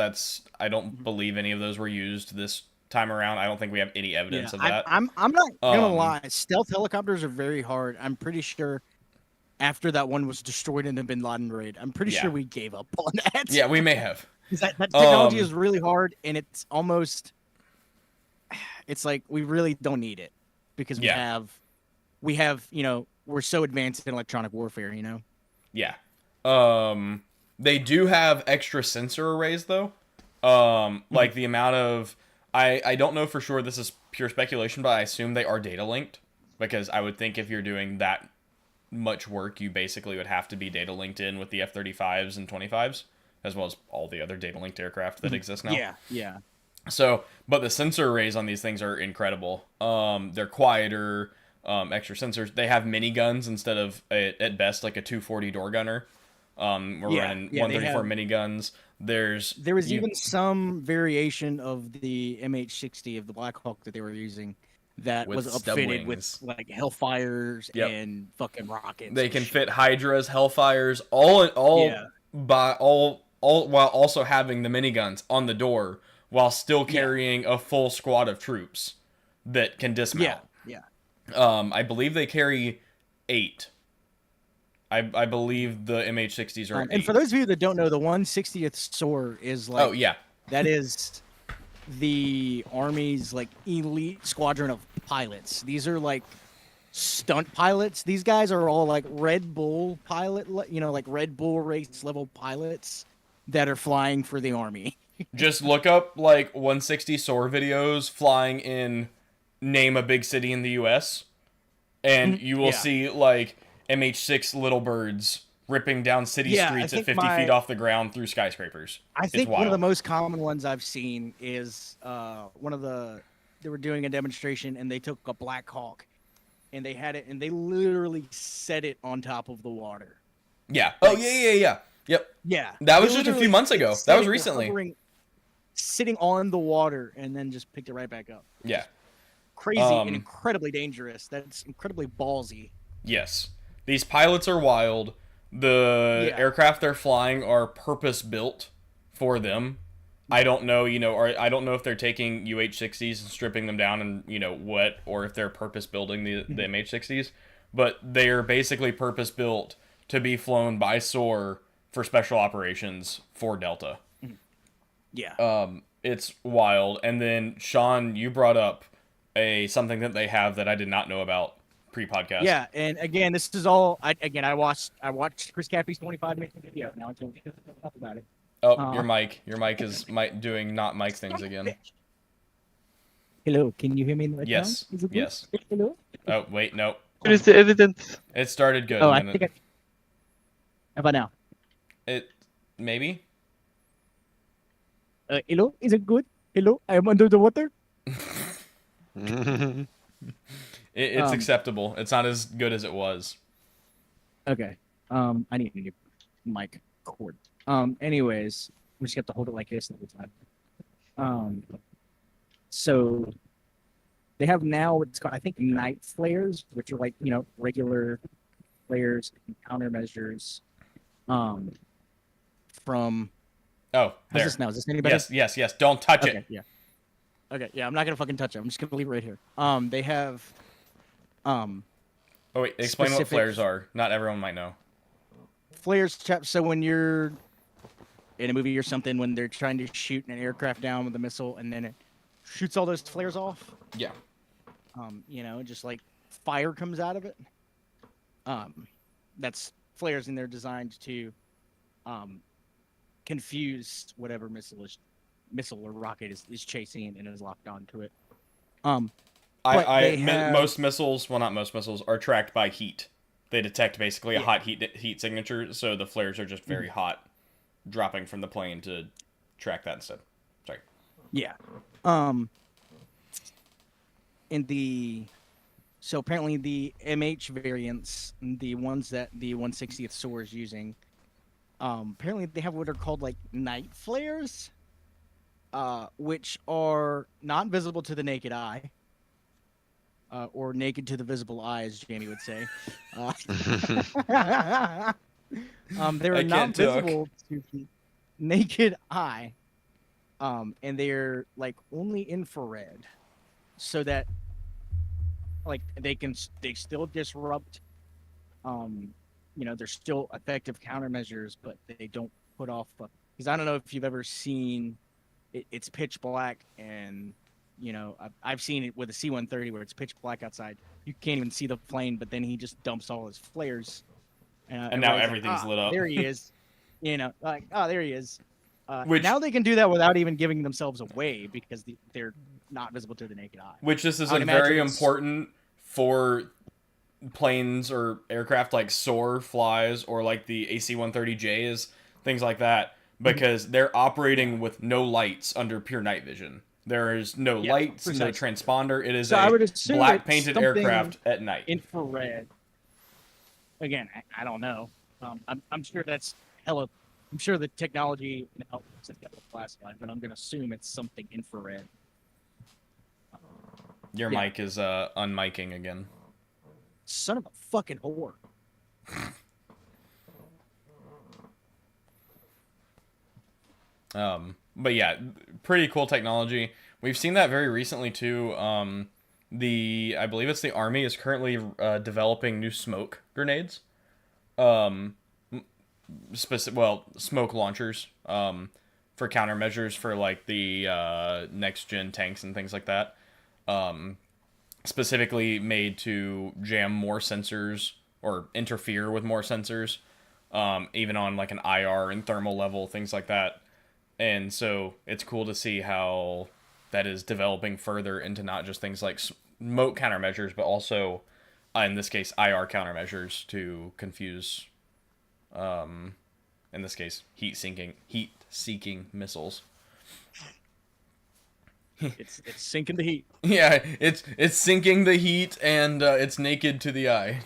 I don't believe any of those were used this time around. I don't think we have any evidence of that. I'm not gonna lie. Stealth helicopters are very hard. I'm pretty sure after that one was destroyed in the Bin Laden raid, I'm pretty sure we gave up on that. Yeah, we may have. That technology is really hard, and it's almost. It's like we really don't need it because we have, we're so advanced in electronic warfare, Yeah. They do have extra sensor arrays though. Like the amount of, I don't know for sure, this is pure speculation, but I assume they are data linked because I would think if you're doing that much work, you basically would have to be data linked in with the F-35s and 25s, as well as all the other data linked aircraft that exist now. Yeah. So, but the sensor arrays on these things are incredible. They're quieter. extra sensors. They have miniguns instead of at best like a 240 door gunner. We're running 134 miniguns. There was even some variation of the MH60 of the Black Hawk that they were using that was upfitted with like Hellfires and fucking rockets. They can fit Hydras, Hellfires, all while also having the miniguns on the door while still carrying a full squad of troops that can dismount. Yeah. I believe they carry 8. I believe the MH60s are 8. And for those of you that don't know, the 160th SOAR is like... Oh, yeah. That is the Army's like elite squadron of pilots. These are like stunt pilots. These guys are all like Red Bull pilot, like Red Bull race level pilots that are flying for the Army. Just look up like 160 SOAR videos flying in name a big city in the US, and you will see like MH6 Little Birds ripping down city streets at 50 feet off the ground through skyscrapers. I think one of the most common ones I've seen is they were doing a demonstration and they took a Black Hawk and they had it and they literally set it on top of the water. Yeah. Like, Yep. Yeah. That was just a few months ago. That was recently. Sitting on the water and then just picked it right back up. Yeah. Crazy and incredibly dangerous. That's incredibly ballsy. Yes. These pilots are wild. The aircraft they're flying are purpose-built for them. I don't know, I don't know if they're taking UH-60s and stripping them down and, or if they're purpose-building the MH-60s. But they are basically purpose-built to be flown by SOAR for special operations for Delta. Yeah. It's wild. And then, Sean, you brought up something that they have that I did not know about pre-podcast. Yeah, and again, this is all. I watched Chris Cappy's 25-minute video. Now I don't talk about it. Oh, your mic is doing not mic things again. Hello, can you hear me right yes. now? Yes. Hello. Oh wait, no. What is the evidence? It started good. Oh, I think. How about now? It maybe. Hello, is it good? Hello, I am under the water. It's acceptable. It's not as good as it was. Okay. I need a new mic cord. Anyways, we just have to hold it like this the whole time. So they have now what's called, I think, night flares, which are like, regular flares and countermeasures. From how's this now? Is this any better? Yes. Don't touch it. Yeah. Okay, yeah, I'm not gonna fucking touch it. I'm just gonna leave it right here. They have Oh wait, explain what flares are. Not everyone might know. Flares, chap. So when you're in a movie or something, when they're trying to shoot an aircraft down with a missile, and then it shoots all those flares off. Yeah. Just like fire comes out of it. That's flares, and they're designed to confuse whatever missile or rocket is chasing and is locked onto it. Most missiles, well, not most missiles, are tracked by heat. They detect basically a hot heat signature, so the flares are just very hot, dropping from the plane to track that instead. Sorry. Yeah. So apparently the MH variants, the ones that the 160th SOAR is using, apparently they have what are called like night flares, which are not visible to the naked eye, or naked to the visible eye, as Jamie would say. They're not visible to the naked eye, and they're like only infrared, so that like they still disrupt. They're still effective countermeasures, but they don't put off. Because I don't know if you've ever seen, it's pitch black, and I've seen it with a C-130 where it's pitch black outside. You can't even see the plane, but then he just dumps all his flares, and now everything's lit up. There he is. There he is. Now they can do that without even giving themselves away because they're not visible to the naked eye. Which this is very important for planes or aircraft like SOAR flies or like the AC-130Js, things like that, because they're operating with no lights under pure night vision. There is no Yeah, lights, no precisely. transponder. It is So I a would assume black it's painted something aircraft at night. infrared. Again, I don't know. I'm sure that's hella. I'm sure the technology can help us get classified, but I'm gonna assume it's something infrared. Your Yeah. mic is unmiking again. Son of a fucking whore. But yeah, pretty cool technology. We've seen that very recently too. I believe it's the Army is currently developing new smoke grenades. Um, smoke launchers. For countermeasures for like the next gen tanks and things like that. Specifically made to jam more sensors or interfere with more sensors. Even on like an IR and thermal level, things like that. And so it's cool to see how that is developing further into not just things like smoke countermeasures, but also, in this case, IR countermeasures to confuse, in this case, heat-seeking missiles. It's sinking the heat. Yeah, it's sinking the heat, and it's naked to the eye.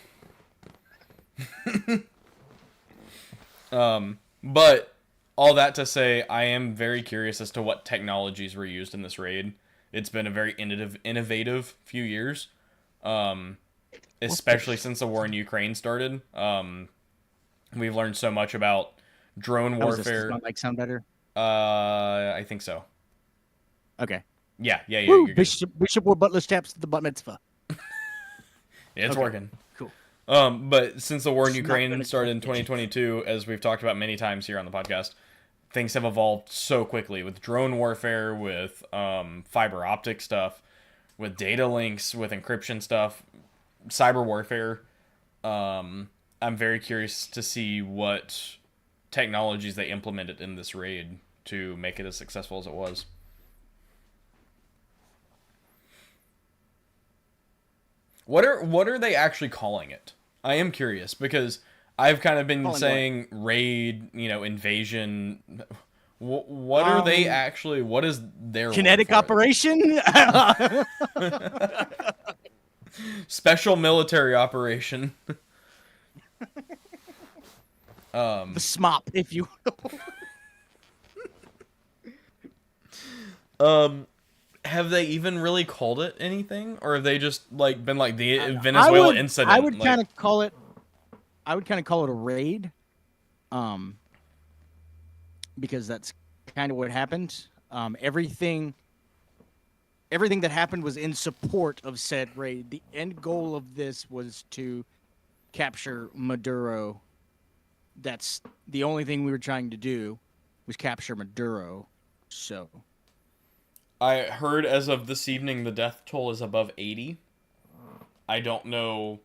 But all that to say, I am very curious as to what technologies were used in this raid. It's been a very innovative few years, especially since the war in Ukraine started. We've learned so much about drone warfare. Does my mic sound better? I think so. Okay. Yeah. Woo, You're good. Bishop wore buttless chaps to the bat mitzvah. It's working. Cool. But since the war in It's not Ukraine gonna started in change. 2022, as we've talked about many times here on the podcast, things have evolved so quickly with drone warfare, with fiber optic stuff, with data links, with encryption stuff, cyber warfare. I'm very curious to see what technologies they implemented in this raid to make it as successful as it was. What are they actually calling it? I am curious because I've kind of been saying raid, invasion. What are they actually? What is their kinetic word for operation? it? Special military operation. The SMOP, if you will. Have they even really called it anything, or have they just been like the Venezuela incident? I would kind of call it. I would kind of call it a raid, because that's kind of what happened. Everything that happened was in support of said raid. The end goal of this was to capture Maduro. That's the only thing we were trying to do, was capture Maduro. So I heard as of this evening the death toll is above 80. I don't know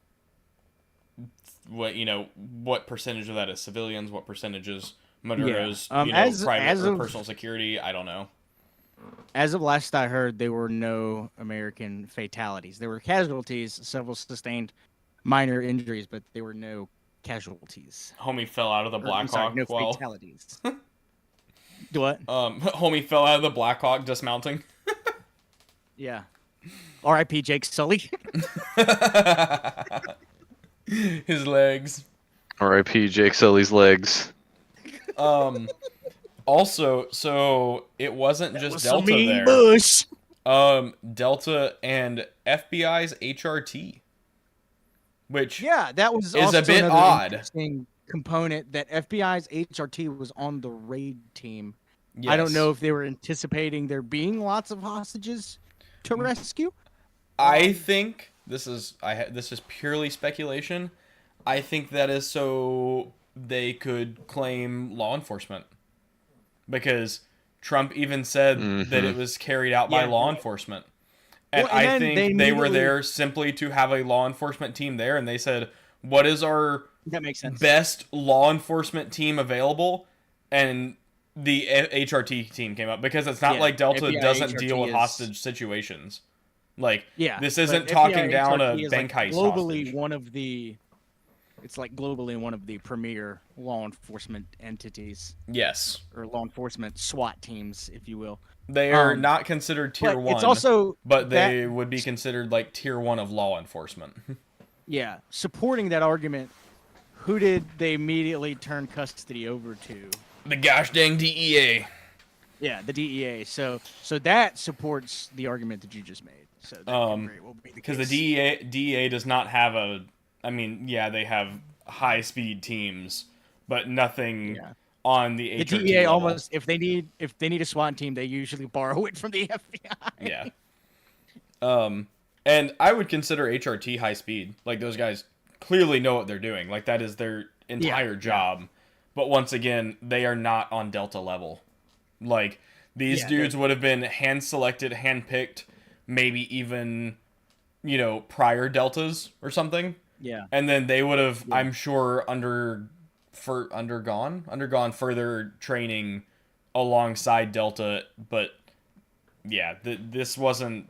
what percentage of that is civilians, what percentage is Maduro's private or personal security. I don't know. As of last I heard, there were no American fatalities. There were casualties, several sustained minor injuries, but there were no casualties. Homie fell out of the Blackhawk. No fatalities. What? Homie fell out of the Blackhawk dismounting. Yeah. R.I.P. Jake Sully. His legs. R.I.P. Jake Sully's legs. Also, so it wasn't just Delta there. Bush. Delta and FBI's HRT, which that was is also a bit another odd. interesting component that FBI's HRT was on the raid team. Yes. I don't know if they were anticipating there being lots of hostages to rescue. I think this is purely speculation. I think that is so they could claim law enforcement, because Trump even said that it was carried out by law enforcement. And I think they were there simply to have a law enforcement team there, and they said, what is our best law enforcement team available? And the HRT team came up, because it's not like Delta FBI doesn't HRT deal with hostage situations. Like, Yeah, this isn't talking down a bank heist globally hostage. one of the It's like globally one of the premier law enforcement entities Yes. or law enforcement SWAT teams, if you will. They are not considered tier but 1. it's also but they would be considered like tier 1 of law enforcement. Yeah, supporting that argument, who did they immediately turn custody over to? The gosh dang DEA. Yeah, the DEA. So that supports the argument that you just made. So that very well be the because case. the DEA does not have a. I mean, yeah, they have high speed teams, but nothing on the HRT The DEA level. almost if they need a SWAT team, they usually borrow it from the FBI. Yeah. And I would consider HRT high speed. Like, those guys clearly know what they're doing. Like, that is their entire job. But once again, they are not on Delta level. Like, these dudes would have been hand-selected, hand-picked, maybe even, prior Deltas or something. Yeah. And then they would have, I'm sure, undergone further training alongside Delta. But, yeah, this wasn't...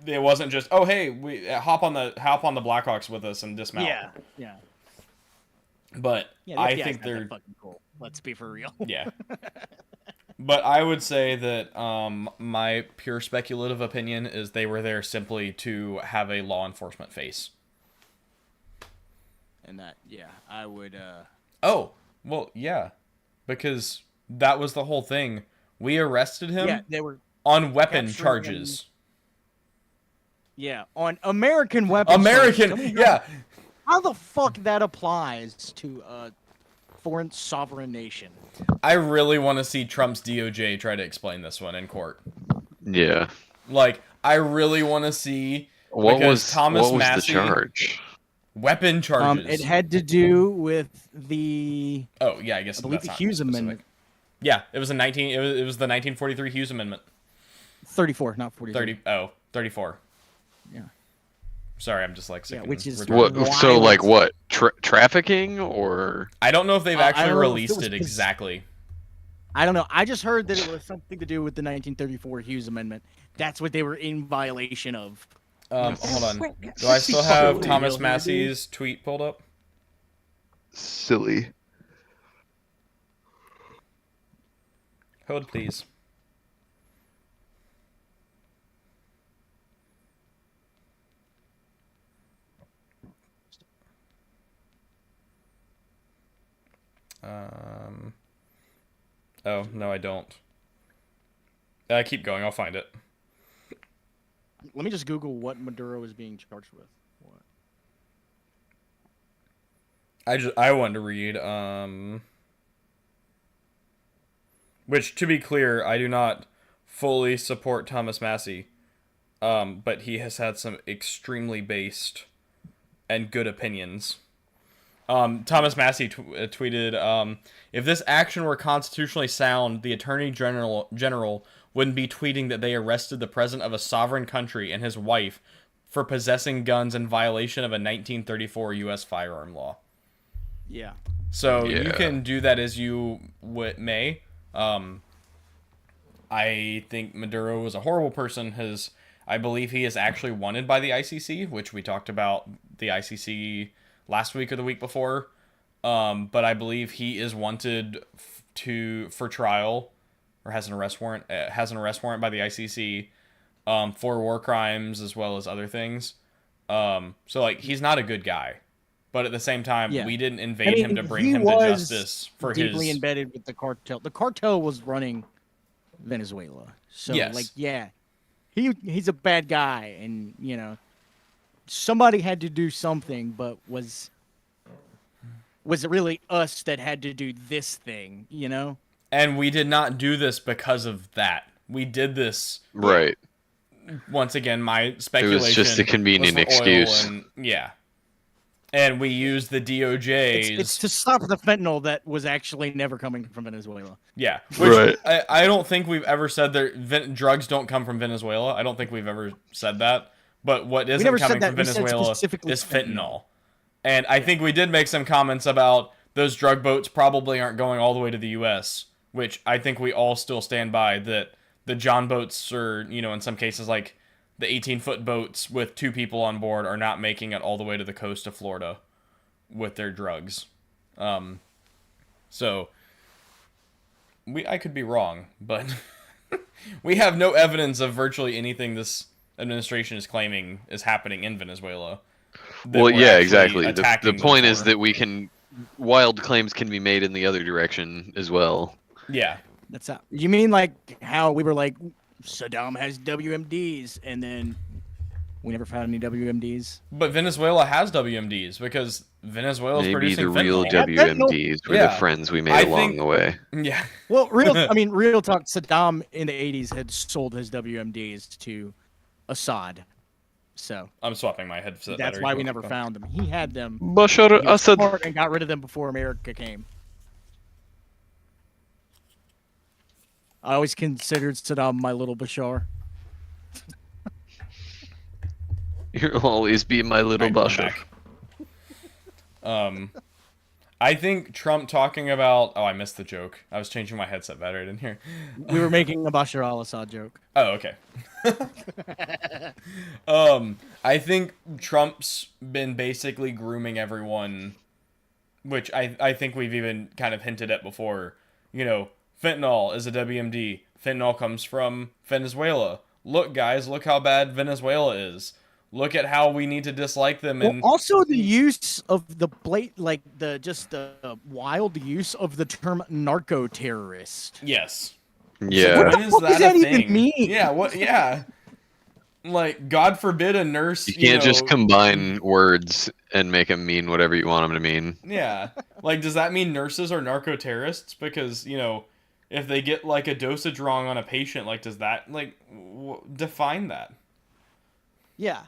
It wasn't just, oh hey, we hop on the Blackhawks with us and dismount. Yeah. But I think they're fucking cool. Let's be for real. Yeah. But I would say that my pure speculative opinion is they were there simply to have a law enforcement face. And that, I would. Oh, well, yeah, because that was the whole thing. We arrested him. Yeah, they were on weapon charges. Yeah, on American weapons. Yeah. How the fuck that applies to a foreign sovereign nation? I really want to see Trump's DOJ try to explain this one in court. Yeah. Like, I really want to see what was Massey, the charge? Weapon charges. It had to do with the. Oh yeah, I guess I believe that's the Hughes Amendment. Yeah, it was the 1943 Hughes Amendment. 34, not 43. 34. Yeah. Sorry, I'm just like sick. Yeah, which is what? So like what? Trafficking or? I don't know if they've actually released it exactly. I don't know. I just heard that it was something to do with the 1934 Hughes Amendment. That's what they were in violation of. Hold on. Do I still have Thomas Massey's tweet pulled up? Silly. Hold, please. Oh, no, I don't. Keep going. I'll find it. Let me just Google what Maduro is being charged with. What? I wanted to read, which, to be clear, I do not fully support Thomas Massey, but he has had some extremely based and good opinions. Thomas Massey tweeted, if this action were constitutionally sound, the Attorney General wouldn't be tweeting that they arrested the president of a sovereign country and his wife for possessing guns in violation of a 1934 U.S. firearm law. Yeah. So you can do that as you may. I think Maduro was a horrible person. I believe he is actually wanted by the ICC, which we talked about the ICC last week or the week before. But I believe he is wanted for trial, or has an arrest warrant. Has an arrest warrant by the ICC for war crimes as well as other things. So like, he's not a good guy, but at the same time, we didn't invade him to bring him to justice for his. Deeply embedded with the cartel. The cartel was running Venezuela, so he's a bad guy, and somebody had to do something, but was it really us that had to do this thing, And we did not do this because of that. We did this right. Once again, my speculation. It was just a convenient excuse. And we used the DOJ's. It's to stop the fentanyl that was actually never coming from Venezuela. Yeah, which I don't think we've ever said that drugs don't come from Venezuela. I don't think we've ever said that. But what isn't coming from Venezuela is fentanyl. And I think we did make some comments about those drug boats probably aren't going all the way to the U.S., which I think we all still stand by, that the John boats are, in some cases, like, the 18-foot boats with 2 people on board are not making it all the way to the coast of Florida with their drugs. So I could be wrong, but we have no evidence of virtually anything this administration is claiming is happening in Venezuela. Well, yeah, exactly. The attacking point them is for. that wild claims can be made in the other direction as well. Yeah. That's how. You mean like how we were like, Saddam has WMDs, and then we never found any WMDs? But Venezuela has WMDs because Venezuela's Maybe producing the real fentanyl. WMDs were Yeah. the friends we made along the way. Yeah. Well, real talk. Saddam in the 80s had sold his WMDs to Assad, so I'm swapping my headset. that's battery why real we never quick. found them. He had them. Bashar He was Assad. smart and got rid of them before America came. I always considered Saddam my little Bashar. You'll always be my little Alright, I'm Bashar. back. I think Trump talking about. Oh, I missed the joke. I was changing my headset battery. I didn't hear. We were making a Bashar al-Assad joke. Oh, okay. I think Trump's been basically grooming everyone, which I think we've even kind of hinted at before. Fentanyl is a WMD. Fentanyl comes from Venezuela. Look, guys, look how bad Venezuela is. Look at how we need to dislike them. And also the use of the the wild use of the term narco-terrorist. yes. Yeah. What When the is fuck that does that a even thing? mean? Yeah, what? Yeah. Like, God forbid a nurse. You can't just combine words and make them mean whatever you want them to mean. Yeah. Like, does that mean nurses are narco terrorists? Because, if they get, like, a dosage wrong on a patient, like, does that, like, define that? Yeah.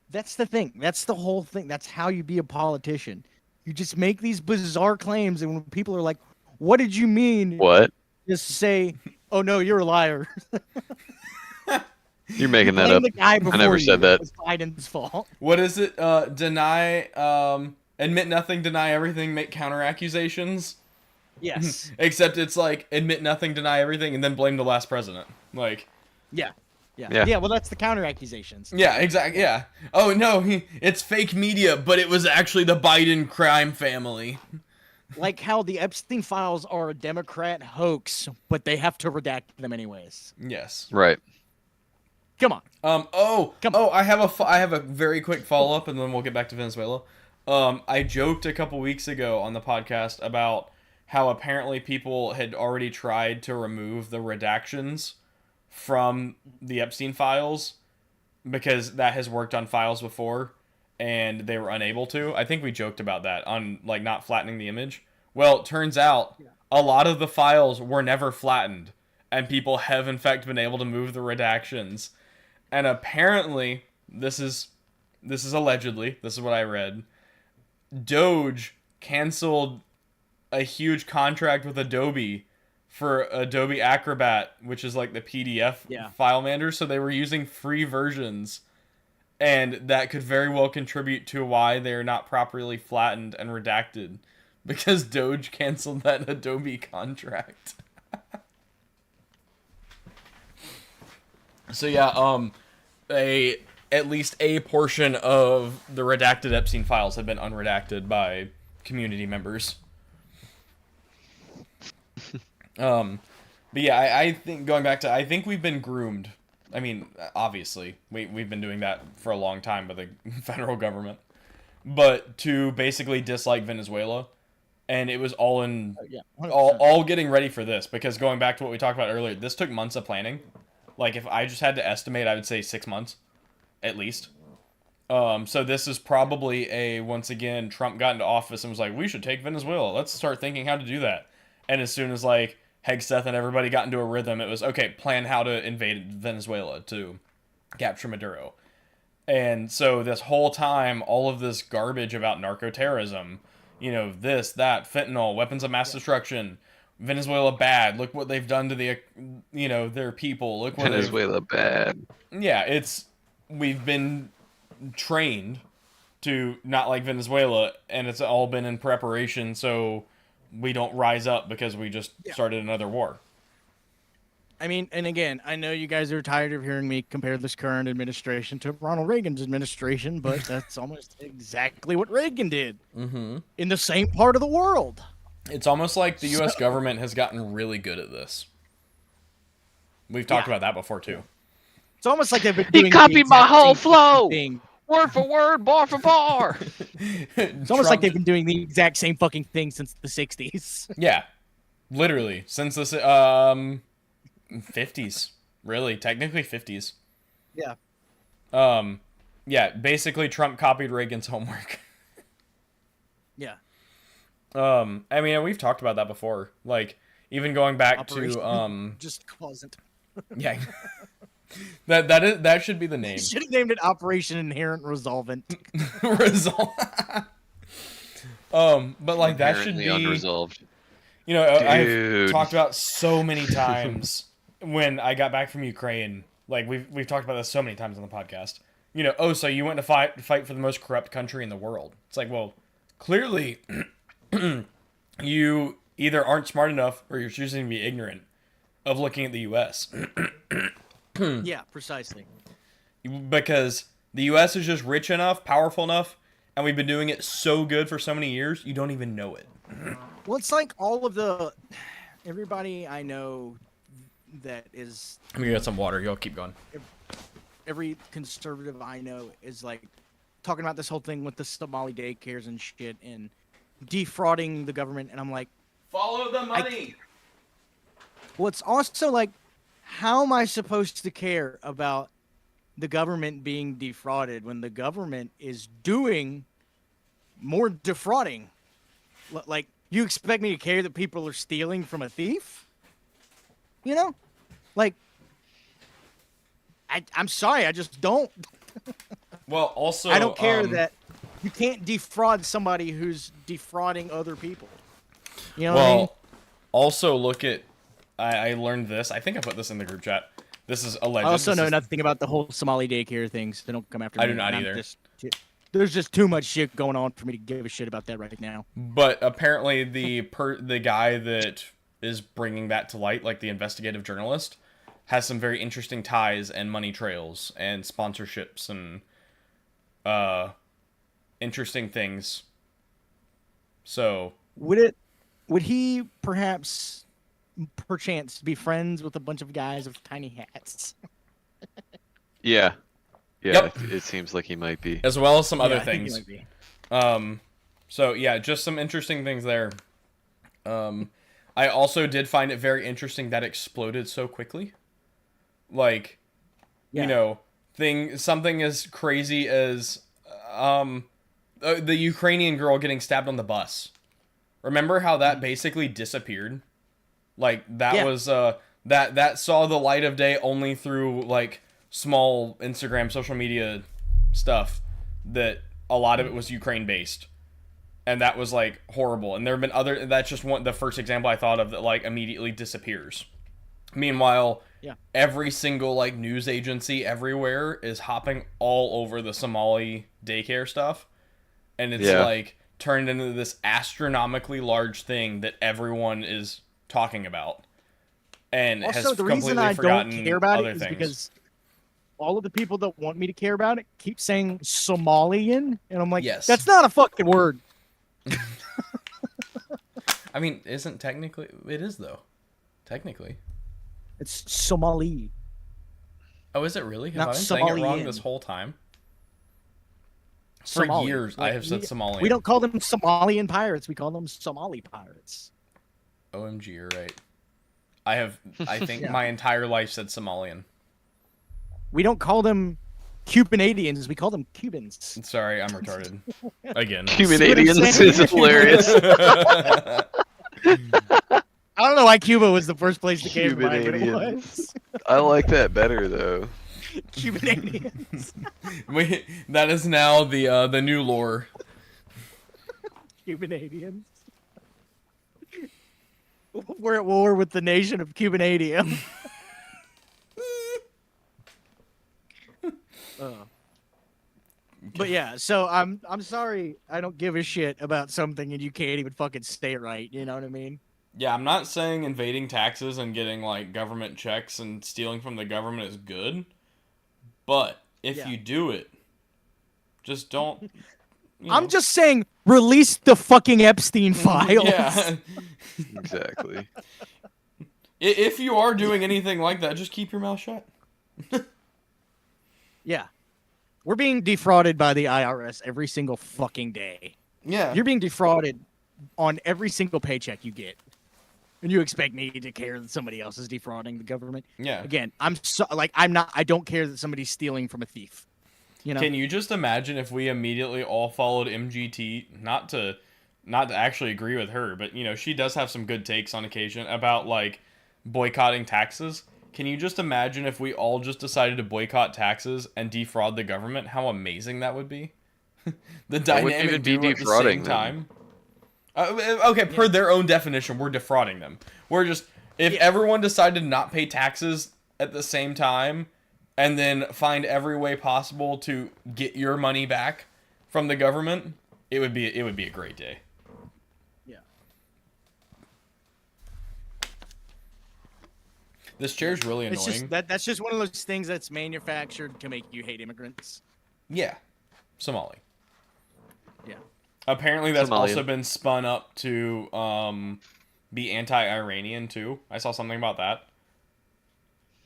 That's the thing. That's the whole thing. That's how you be a politician. You just make these bizarre claims, and when people are like, what did you mean? What? Just say, oh, no, you're a liar. You're making that Blame up. the guy before I never you. said that. It was Biden's fault. What is it? Admit nothing, deny everything, make counter accusations? Yes. Except it's like, admit nothing, deny everything, and then blame the last president. Like... Yeah. Yeah. Well, that's the counter accusations. Yeah, exactly. Yeah. Oh no, it's fake media, but it was actually the Biden crime family. Like how the Epstein files are a Democrat hoax, but they have to redact them anyways. Yes. Right. Come on. I have a very quick follow up, and then we'll get back to Venezuela. I joked a couple weeks ago on the podcast about how apparently people had already tried to remove the redactions from the Epstein files because that has worked on files before and they were unable to. I think we joked about that on like not flattening the image. Well, it turns out a lot of the files were never flattened and people have in fact been able to move the redactions. And apparently, this is allegedly, this is what I read, Doge canceled a huge contract with Adobe for Adobe Acrobat, which is like the PDF file manager, so they were using free versions, and that could very well contribute to why they're not properly flattened and redacted, because Doge canceled that Adobe contract. So yeah, at least a portion of the redacted Epstein files have been unredacted by community members. But yeah, I think going back to, I think we've been groomed. I mean, obviously, we've been doing that for a long time by the federal government, but to basically dislike Venezuela, and it was all in all getting ready for this, because going back to what we talked about earlier, this took months of planning. Like if I just had to estimate, I would say 6 months, at least. So this is probably once again, Trump got into office and was like, we should take Venezuela. Let's start thinking how to do that. And as soon as like Hegseth and everybody got into a rhythm, it was, okay, plan how to invade Venezuela to capture Maduro. And so this whole time, all of this garbage about narco-terrorism, this, that, fentanyl, weapons of mass destruction, Venezuela bad, look what they've done to the, their people. Look what Venezuela bad. Yeah, we've been trained to not like Venezuela, and it's all been in preparation so we don't rise up because we just started another war. I mean, and again, I know you guys are tired of hearing me compare this current administration to Ronald Reagan's administration, but that's almost exactly what Reagan did in the same part of the world. It's almost like the U.S. government has gotten really good at this. We've talked about that before too. It's almost like they've been doing He copied my whole flow, thing. word for word, bar for bar. It's almost like they've been doing the exact same fucking thing since the 60s. Yeah, literally since the 50s. Really, technically 50s. Yeah. Yeah. Basically, Trump copied Reagan's homework. Yeah. I mean, we've talked about that before. Like, even going back Operation, to just Causent. yeah. That should be the name. Should have named it Operation Inherent Resolvent. But like that should be unresolved. You know, I've talked about so many times when I got back from Ukraine. Like we've talked about this so many times on the podcast. You know, oh, so you went to fight for the most corrupt country in the world. It's like, well, clearly you either aren't smart enough or you're choosing to be ignorant of looking at the U.S. Yeah, precisely. Because the U.S. is just rich enough, powerful enough, and we've been doing it so good for so many years, you don't even know it. Well, it's like everybody I know that is... I'm gonna get some water. Y'all keep going. Every conservative I know is like talking about this whole thing with the Somali daycares and shit and defrauding the government, and I'm like... Follow the money! Well, it's also like, how am I supposed to care about the government being defrauded when the government is doing more defrauding? Like, you expect me to care that people are stealing from a thief? You know? Like, I'm sorry, I just don't. Well, also... I don't care that you can't defraud somebody who's defrauding other people. You know what I mean? Also look at... I learned this. I think I put this in the group chat. This is alleged. I also know nothing about the whole Somali daycare thing, so don't come after me. I do not either. There's just too much shit going on for me to give a shit about that right now. But apparently the guy that is bringing that to light, like the investigative journalist, has some very interesting ties and money trails and sponsorships and interesting things. So would he perhaps be friends with a bunch of guys with tiny hats? Yeah. Yep. It seems like he might be. As well as some other I think things. he might be. So yeah, just some interesting things there. I also did find it very interesting that exploded so quickly. Like, you know, something as crazy as the Ukrainian girl getting stabbed on the bus. Remember how that basically disappeared? Like that was that saw the light of day only through like small Instagram social media stuff, that a lot of it was Ukraine based. And that was like horrible. And there have been that's just the first example I thought of that like immediately disappears. Meanwhile, every single like news agency everywhere is hopping all over the Somali daycare stuff. And it's like turned into this astronomically large thing that everyone is talking about. And also, has the reason completely I forgotten don't care about other it is things. because all of the people that want me to care about it keep saying Somalian, and I'm like, that's not a fucking word. I mean, it is though. Technically. It's Somali. Oh, is it really? Have Not I been saying it wrong Somalian. this whole time? For Somali. years, I have said Somalian. We don't call them Somalian pirates. We call them Somali pirates. OMG, you're right. I think my entire life said Somalian. We don't call them Cubanadians. We call them Cubans. Sorry, I'm retarded. Again. Cubanadians is hilarious. I don't know why Cuba was the first place that came to mind, but it was. I like that better though. Cubanadians. That is now the new lore. Cubanadians. We're at war with the nation of Cubanadia. But yeah, so I'm sorry I don't give a shit about something and you can't even fucking say it right. You know what I mean? Yeah, I'm not saying invading taxes and getting like government checks and stealing from the government is good, but if you do it, just don't. I'm just saying, release the fucking Epstein files. Yeah. Exactly. If you are doing anything like that, just keep your mouth shut. Yeah. We're being defrauded by the IRS every single fucking day. Yeah. You're being defrauded on every single paycheck you get. And you expect me to care that somebody else is defrauding the government? Yeah. Again, I don't care that somebody's stealing from a thief. You know? Can you just imagine if we immediately all followed MGT? Not to actually agree with her, but you know, she does have some good takes on occasion about like boycotting taxes. Can you just imagine if we all just decided to boycott taxes and defraud the government? How amazing that would be. The dynamic duo at the same time. Okay, per their own definition, we're defrauding them. We're just, if everyone decided to not pay taxes at the same time and then find every way possible to get your money back from the government, it would be a great day. Yeah. This chair's really annoying. It's just, that's just one of those things that's manufactured to make you hate immigrants. Yeah. Somali. Yeah. Apparently that's Somalian. also been spun up to be anti-Iranian too. I saw something about that.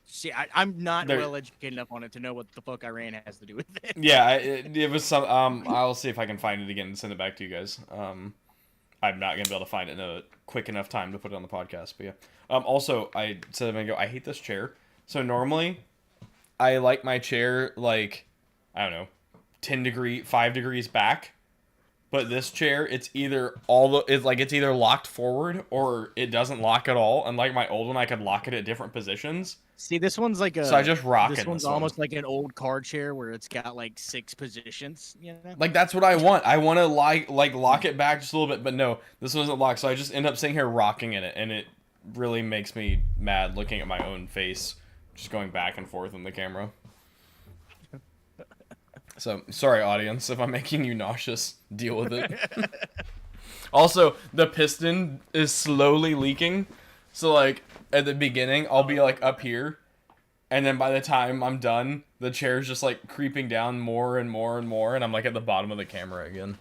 See, I'm not well educated enough on it to know what the fuck Iran has to do with it. Yeah, it was some. I'll see if I can find it again and send it back to you guys. I'm not gonna be able to find it in a quick enough time to put it on the podcast, but yeah. Also, I said a minute ago, I hate this chair. So normally, I like my chair like, I don't know, 5 degrees back. But this chair, it's either it's either locked forward or it doesn't lock at all. And like my old one, I could lock it at different positions. See, this one's like so I just rock it. This one's almost like an old car chair where it's got like 6 positions. You know? Like that's what I want. I want to like lock it back just a little bit, but no, this one isn't locked. So I just end up sitting here rocking in it, and it really makes me mad looking at my own face, just going back and forth in the camera. So, sorry, audience, if I'm making you nauseous. Deal with it. Also, the piston is slowly leaking. So, like, at the beginning, I'll be, like, up here. And then by the time I'm done, the chair's just, like, creeping down more and more and more. And I'm, like, at the bottom of the camera again.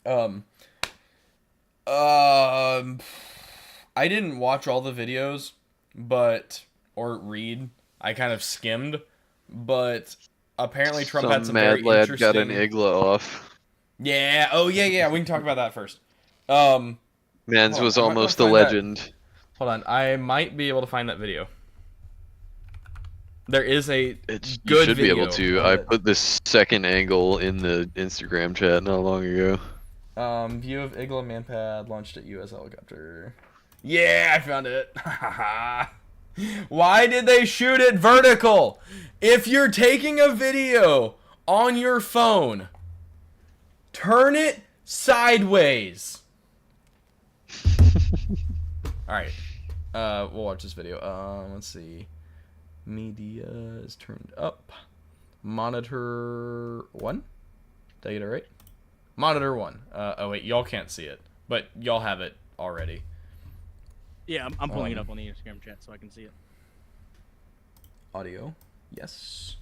I didn't watch all the videos, or read. I kind of skimmed, but apparently Trump had some very mad lad interesting... got an igla off. Yeah, oh yeah, we can talk about that first. Mans was almost a legend. Hold on, I might be able to find that video. There is a You good should video. be able to. I put this second angle in the Instagram chat not long ago. View of Igla manpad launched at U.S. helicopter. Yeah, I found it. Why did they shoot it vertical? If you're taking a video on your phone, turn it sideways. Alright. We'll watch this video. Let's see. Media is turned up. Monitor 1? Did I get it right? Monitor 1. Oh wait, y'all can't see it. But y'all have it already. Yeah, I'm pulling it up on the Instagram chat so I can see it. Audio, yes,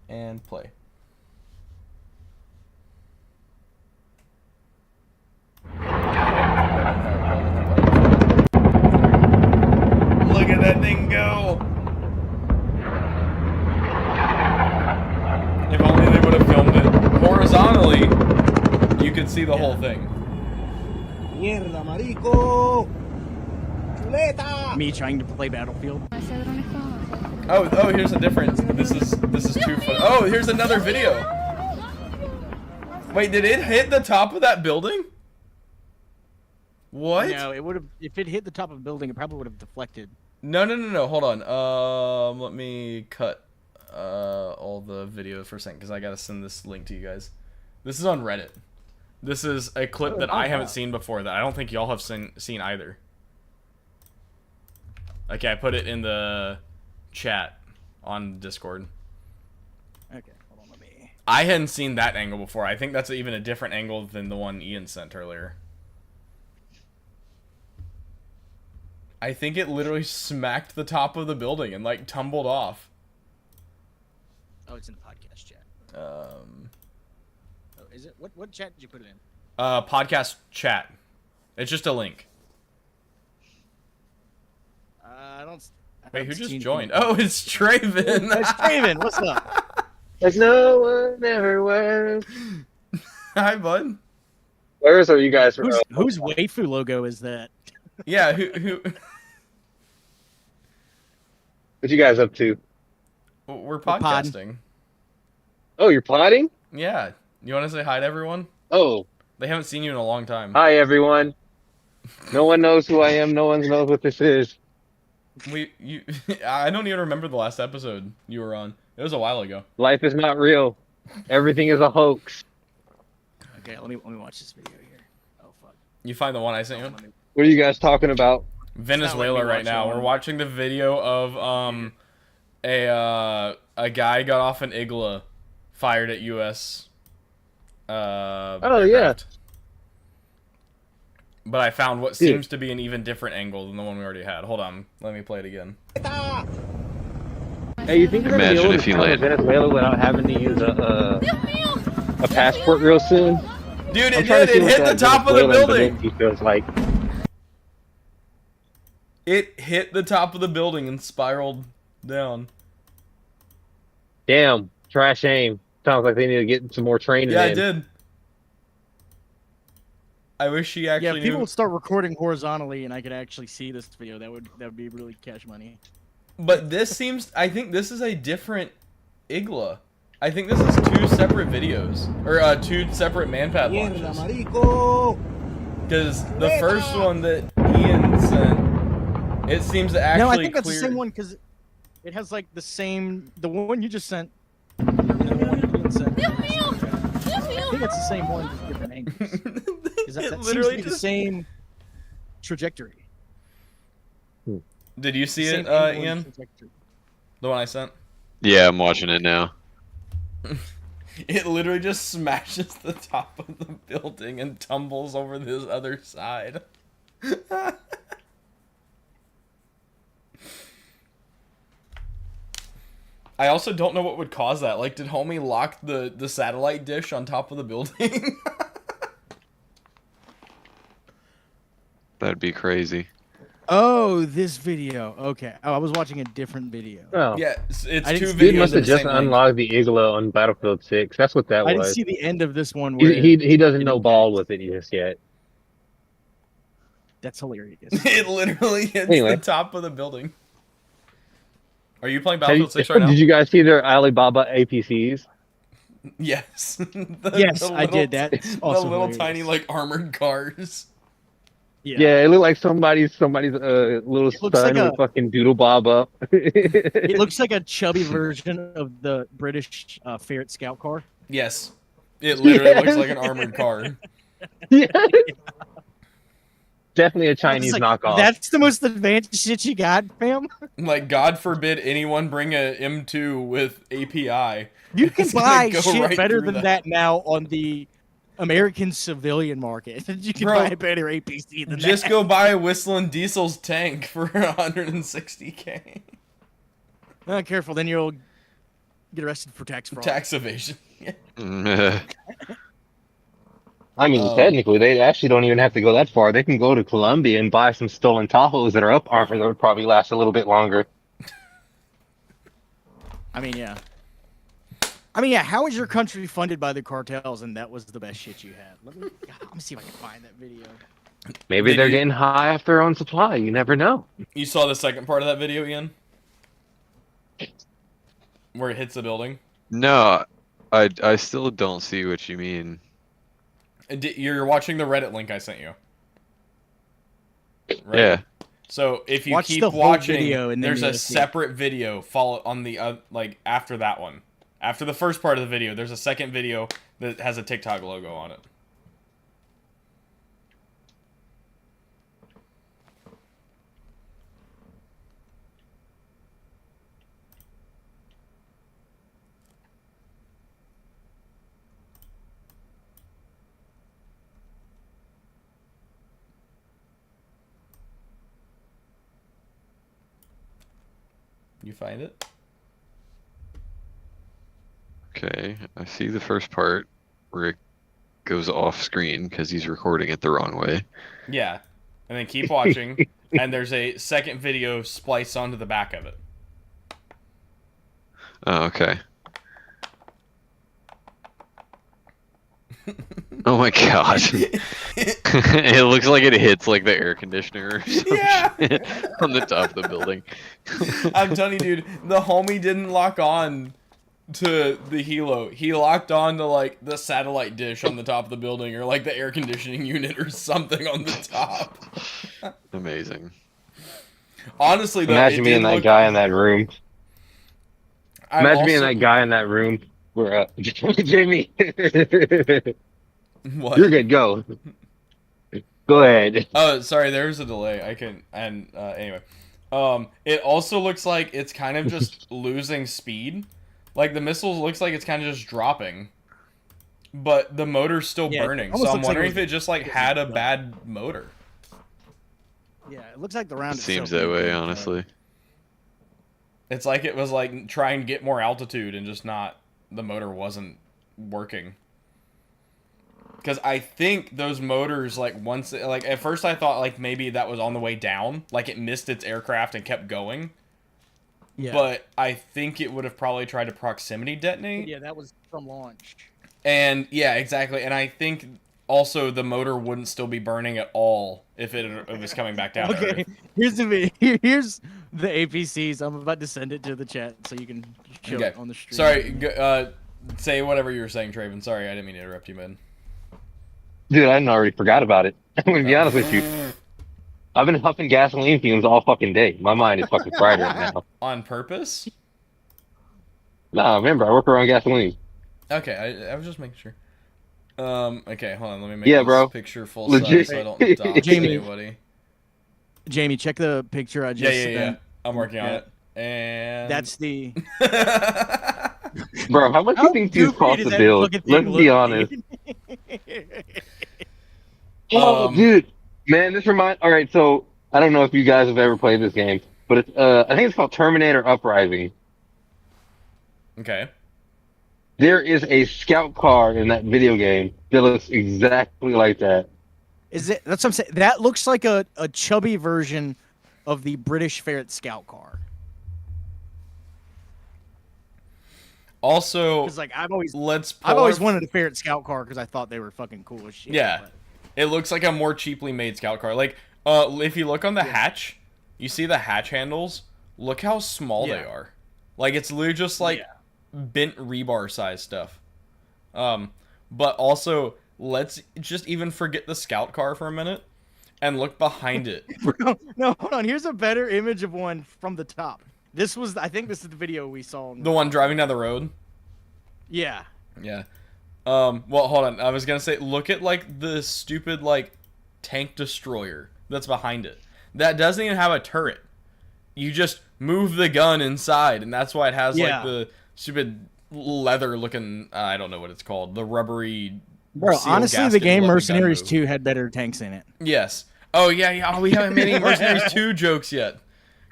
and play. Look at that thing go! If only they would have filmed it horizontally, you could see the whole thing. Mierda, marico! Me trying to play Battlefield. Oh, here's a difference. This is 2 foot. Oh, here's another video. Wait, did it hit the top of that building? What? No, it would have. If it hit the top of a building, it probably would have deflected. No. Hold on. Let me cut all the video for a second because I gotta send this link to you guys. This is on Reddit. This is a clip that I haven't seen before that I don't think y'all have seen either. Okay, I put it in the chat on Discord. Okay, hold on, let me. I hadn't seen that angle before. I think that's even a different angle than the one Ian sent earlier. I think it literally smacked the top of the building and like tumbled off. Oh, it's in the podcast chat. Oh, is it? What chat did you put it in? Podcast chat. It's just a link. I don't. Wait, who just joined? Oh, it's Traven. It's Traven. What's up? Like no one ever wears. Hi, bud. Where's are you guys from? Whose waifu logo is that? Yeah, who? What you guys up to? We're podding. podcasting. Oh, you're plotting? Yeah. You want to say hi to everyone? Oh, They haven't seen you in a long time. hi everyone. No one knows who I am. No one knows what this is. I don't even remember the last episode you were on. It was a while ago. Life is not real. Everything is a hoax. Okay, let me watch this video here. Oh fuck. You find the one I sent you? What are you guys talking about? Venezuela right now. We're watching the video of a guy got off an Igla fired at US aircraft. But I found what seems to be an even different angle than the one we already had. Hold on, let me play it again. Hey, you think you're gonna be able to Imagine if you come to land- Venezuela without having to use a passport real soon? Dude, I'm it trying did. to see It what hit the that top of the Venezuelan building. Beniki feels like. It hit the top of the building and spiraled down. Damn, trash aim. Sounds like they need to get some more training Yeah, in. it did. I wish she Yeah, actually if people knew. would start recording horizontally and I could actually see this video, that would be really cash money. But this seems. I think this is a different Igla. I think this is two separate videos or two separate manpad Mierda, launches. marico. Because the first one that Ian sent, it seems to actually No, I think that's the clear- same one because it has like the same. The one you just sent. And the one Ian sent. I think it's the same one, just different angles. Is that It seems to literally be the just- same trajectory. Did you see Same it, angle and Ian? trajectory. The one I sent? Yeah, I'm watching it now. It literally just smashes the top of the building and tumbles over this other side. I also don't know what would cause that. Like, did homie lock the satellite dish on top of the building? That'd be crazy. Oh, this video. Okay. Oh, I was watching a different video. Oh. Yeah, it's I two didn't- Dude videos must in have the just same link. unlocked the Igla on Battlefield 6. That's what that I didn't was. see the end of this one where He doesn't it know impacts. ball with it just yet. That's hilarious. It literally hits Anyway. the top of the building. Are you playing Have you- Battlefield 6 right now? Did you guys see their Alibaba APCs? Yes. Yes, I did. The That's also little hilarious. tiny like armored cars. Yeah, it looked like somebody's little It looks son like would a- fucking doodle bob up. It looks like a chubby version of the British Ferret Scout car. Yes. It literally Yes. looks like an armored car. Yeah. Definitely a It's Chinese like, knockoff. That's the most advanced shit you got, fam. Like, God forbid anyone bring a M2 with API. You can It's gonna buy go shit right better through than that now on the American civilian market. You can Bro, buy a better APC than Just that. go buy a Whistling Diesel's tank for 160K. Careful, then you'll get arrested for tax fraud. Tax evasion. I mean, technically, they actually don't even have to go that far. They can go to Colombia and buy some stolen Tahoes that are up armor that would probably last a little bit longer. I mean, yeah. How is your country funded by the cartels and that was the best shit you had? Let me see if I can find that video. Maybe Did they're you- getting high off their own supply. You never know. You saw the second part of that video, Ian? Where it hits the building? No, I still don't see what you mean. You're watching the Reddit link I sent you. Right? Yeah. So if you Watch keep the whole watching, video and then there's you'll a see. separate video follow on the like after that one. After the first part of the video, there's a second video that has a TikTok logo on it. You find it? Okay, I see the first part where it goes off screen because he's recording it the wrong way. Yeah. And then keep watching, and there's a second video spliced onto the back of it. Oh, okay. Oh my god. It looks like it hits like the air conditioner or some Yeah. shit on the top of the building. I'm telling you, dude, the homie didn't lock on to the helo. He locked on to like the satellite dish on the top of the building, or like the air conditioning unit or something on the top. Amazing. Honestly, though, Imagine it being did that look, guy in that room. Imagine being also- that guy in that room where Jamie. What? You're good. Go. Go ahead. Oh, sorry, there's a delay. I can, and anyway, it also looks like it's kind of just losing speed. Like the missile looks like it's kind of just dropping, but the motor's still Yeah, it burning. almost So I'm looks like wondering it if was- it just like had a bad motor. Yeah, it looks like the round It seems itself that way, didn't, honestly. It's like it was like trying to get more altitude and just not, the motor wasn't working. Because I think those motors, like once, like at first I thought like maybe that was on the way down, like it missed its aircraft and kept going. Yeah. But I think it would have probably tried to proximity detonate. Yeah, that was from launch. And yeah, exactly. And I think also the motor wouldn't still be burning at all if it was coming back down. to Okay, Earth. here's here's the APCs. I'm about to send it to the chat so you can show Okay. it on the stream. Sorry, say whatever you were saying, Traven. Sorry, I didn't mean to interrupt you, man. Dude, I already forgot about it. I'm gonna be honest with you. I've been huffing gasoline fumes all fucking day. My mind is fucking fried right now. On purpose? Nah, remember, I work around gasoline. Okay, I was just making sure. Okay, hold on. Let me make Yeah, this bro. picture full Legit. size so I don't dodge Jamie. anybody. Jamie, check the picture I Yeah, just yeah, yeah. sent. I'm working on Yeah. it. And That's the. Bro, how much do you think these goofy cost does to that build? fucking thing Let's be look, honest. dude? Oh, Um, dude. Man, this reminds... Alright, so, I don't know if you guys have ever played this game, but it's, I think it's called Terminator Uprising. okay. There is a scout car in that video game that looks exactly like that. Is it? That's what I'm saying. That looks like a chubby version of the British Ferret Scout car. Also, Because like I've always I've wanted a Ferret Scout car because I thought they were fucking cool as shit. Yeah. but- It looks like a more cheaply made scout car. Like, if you look on the hatch, you see the hatch handles. Look how small they Yeah. are. Like, it's literally just like Yeah. bent rebar size stuff. But also, let's just even forget the scout car for a minute and look behind it. Bro, no, hold on. Here's a better image of one from the top. I think this is the video we saw. The one driving down the road. Yeah. Yeah. Well, hold on. I was gonna say, look at like the stupid like tank destroyer that's behind it. That doesn't even have a turret. You just move the gun inside, and that's why it has Yeah. like the stupid leather looking. I don't know what it's called. The rubbery. Bro, seal honestly, the gasket game looking gun Mercenaries move. 2 had better tanks in it. Yes. Oh yeah, yeah. Oh, we haven't made any Mercenaries 2 jokes yet.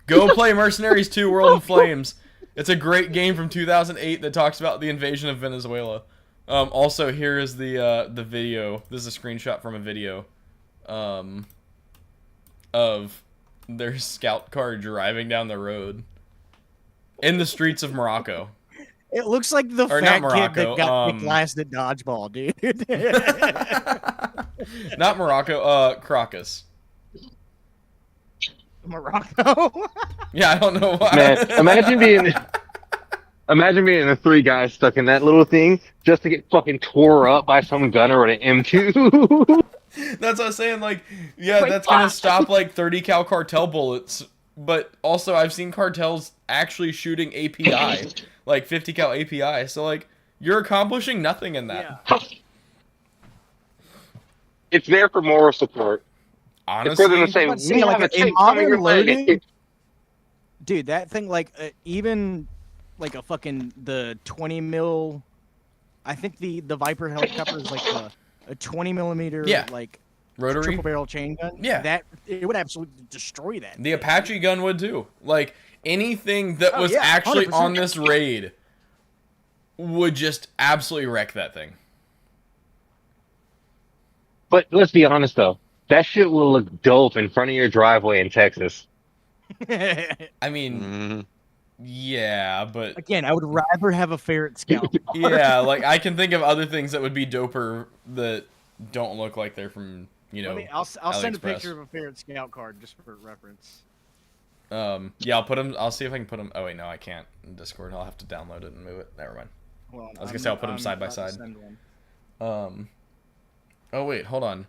Go play Mercenaries 2: World in Flames. It's a great game from 2008 that talks about the invasion of Venezuela. Also, here is the video. This is a screenshot from a video, of their scout car driving down the road in the streets of Morocco. It looks like the Or fat not kid Morocco, that got kicked last at dodgeball, dude. Not Morocco. Crocus. Morocco. Yeah, I don't know why. Man, imagine being the three guys stuck in that little thing just to get fucking tore up by some gunner with an M2. That's what I'm saying. Like, yeah, Wait, that's gonna what? stop like 30 cal cartel bullets. But also, I've seen cartels actually shooting API, like 50 cal API. So like, you're accomplishing nothing in that. Yeah. It's there for moral support. It's for them Honestly, to say, I'm saying, we have like, a in tank modern coming your way. loading- Dude, that thing, like, even like a fucking the 20 mil. I think the Viper helicopter is like a 20 millimeter, Yeah. like rotary. triple barrel chain gun. Yeah. That it would absolutely destroy that. The Apache gun would too. Like, anything that Oh, was yeah, actually 100%. on this raid would just absolutely wreck that thing. But let's be honest though, that shit will look dope in front of your driveway in Texas. I mean, Mhm. yeah, but Again, I would rather have a ferret scout. yeah, like I can think of other things that would be doper that don't look like they're from, I'll send a AliExpress. picture of a ferret scout card just for reference. Yeah, I'll put them. I'll see if I can put them. Oh wait, no, I can't in Discord. I'll have to download it and move it. Never mind. Hold on, I was gonna say I'll put them side by about to side. send one. Oh wait, hold on.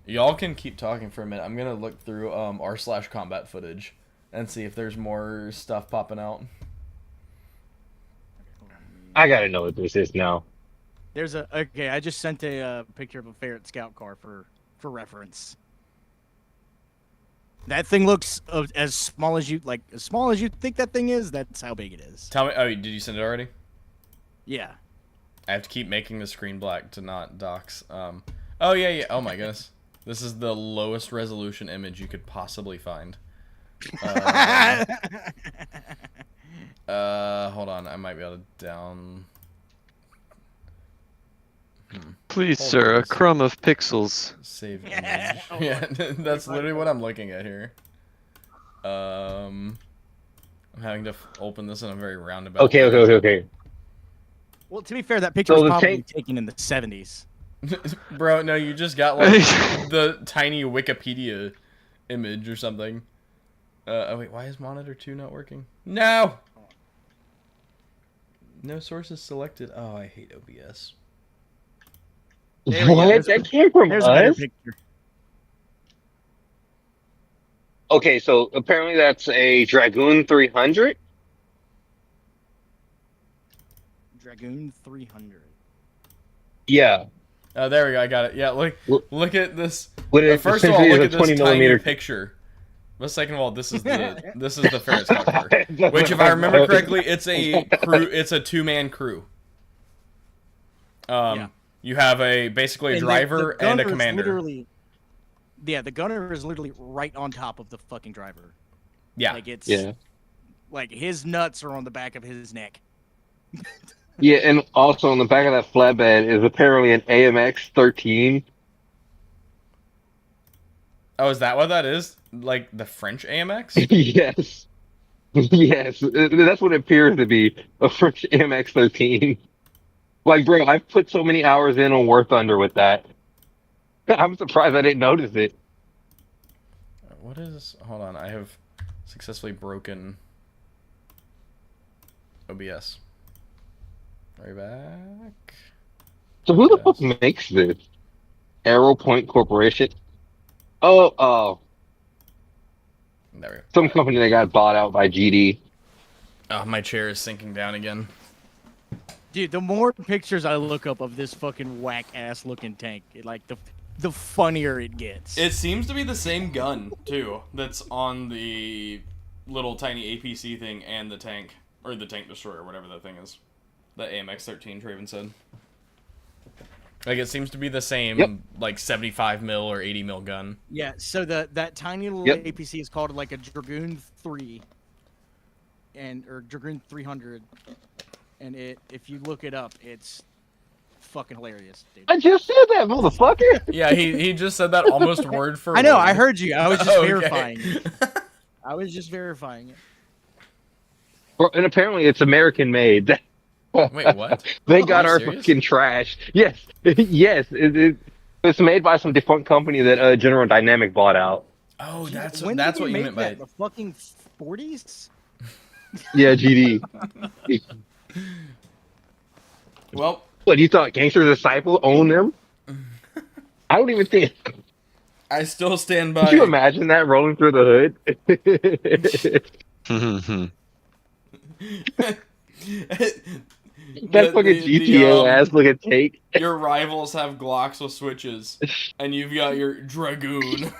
Y'all can keep talking for a minute. I'm gonna look through r/combat footage and see if there's more stuff popping out. I gotta know what this is now. There's okay. I just sent a picture of a ferret scout car for reference. That thing looks as small as you think that thing is. That's how big it is. Tell me. Oh, did you send it already? Yeah. I have to keep making the screen black to not dox. Oh yeah. Oh my goodness. This is the lowest resolution image you could possibly find. Hold on. I might be able to down. Please, Hold sir, on. a crumb of pixels. Save image. Yeah, that's literally what I'm looking at here. I'm having to open this in a very roundabout Okay. Well, to be fair, that picture So was the probably tank- taken in the 70s. Bro, no, you just got like the tiny Wikipedia image or something. Oh wait, why is monitor 2 not working? No! No sources selected. Oh, I hate OBS. There we go. What? That came from There's a better us? picture. Okay, so apparently that's a Dragoon 300. Dragoon 300. Yeah. Oh, there we go. I got it. Yeah, Look- look at this. What it First of all, essentially look is at a this 20 tiny millimeter. picture. But second of all, this is the Ferris car. Which, if I remember correctly, it's a crew. It's a 2-man crew. Yeah. You have basically a And driver the and a gunner is commander. Literally, yeah, the gunner is literally right on top of the fucking driver. Yeah. Like it's Yeah. like his nuts are on the back of his neck. Yeah, and also on the back of that flatbed is apparently an AMX 13. Oh, is that what that is? Like the French AMX? Yes. Yes, that's what it appears to be, a French AMX 13. Like, bro, I've put so many hours in on War Thunder with that. I'm surprised I didn't notice it. What is? Hold on, I have successfully broken OBS. Right back. So who the fuck makes this? Arrow Point Corporation? Oh, There we go. some company that got bought out by GD. Oh, my chair is sinking down again. Dude, the more pictures I look up of this fucking whack ass looking tank, the funnier it gets. It seems to be the same gun too. That's on the little tiny APC thing and the tank, or the tank destroyer, whatever that thing is. The AMX-13 Traven said. Like, it seems to be the same, Yep. like 75 mil or 80 mil gun. Yeah, so that tiny little Yep. APC is called like a Dragoon 3 or Dragoon 300, and if you look it up, it's fucking hilarious, dude. I just said that, motherfucker. Yeah, he just said that almost word for word. I know, I heard you. I was just Okay. verifying it. I was just verifying it. Bro, and apparently it's American made. Wait, what? They Are got you our serious? fucking trash. Yes, yes. It's made by some defunct company that General Dynamic bought out. Oh, that's When that's did what they you make meant by that? it. The fucking 40s? Yeah, GD. Well, What, you thought Gangster Disciple owned them? I don't even think. I still stand by. Could you imagine that rolling through the hood? That fucking GTO ass looking take. Your rivals have Glocks with switches, and you've got your Dragoon.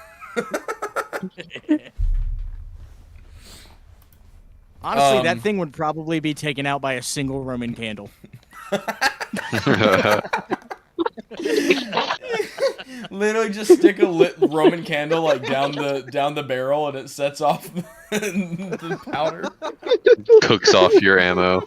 Honestly, that thing would probably be taken out by a single Roman candle. Literally just stick a lit Roman candle like down the barrel and it sets off the powder. Cooks off your ammo.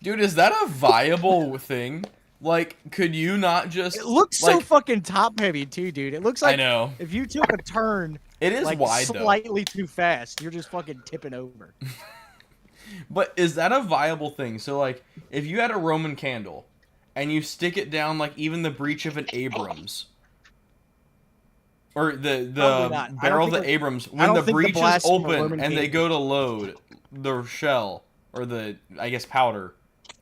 Dude, is that a viable thing? Like, could you not just It looks so like, fucking top heavy too, dude. It looks I like know. if you took a turn It is like wide though. slightly too fast, you're just fucking tipping over. But is that a viable thing? So like if you had a Roman candle and you stick it down like even the breech of an Abrams or the Probably not. I barrel don't of the think Abrams, I when don't the think the breech is blast from a open Roman and they candle- go to load the shell or the, I guess, powder,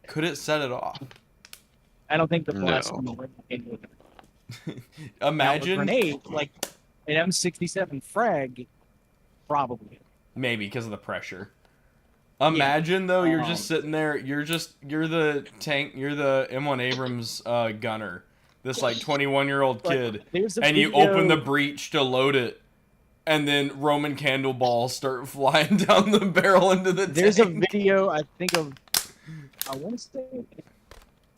could it set it off? I don't think the No. blast from the Roman candle- Now, a Imagine, grenade like an M67 frag, probably. maybe because of the pressure. Imagine though, you're just sitting there, you're the tank, you're the M1 Abrams gunner, this like 21-year-old Like, kid, there's a and you video- open the breech to load it, and then Roman candle balls start flying down the barrel into the There's a tank. video I think of. I want to say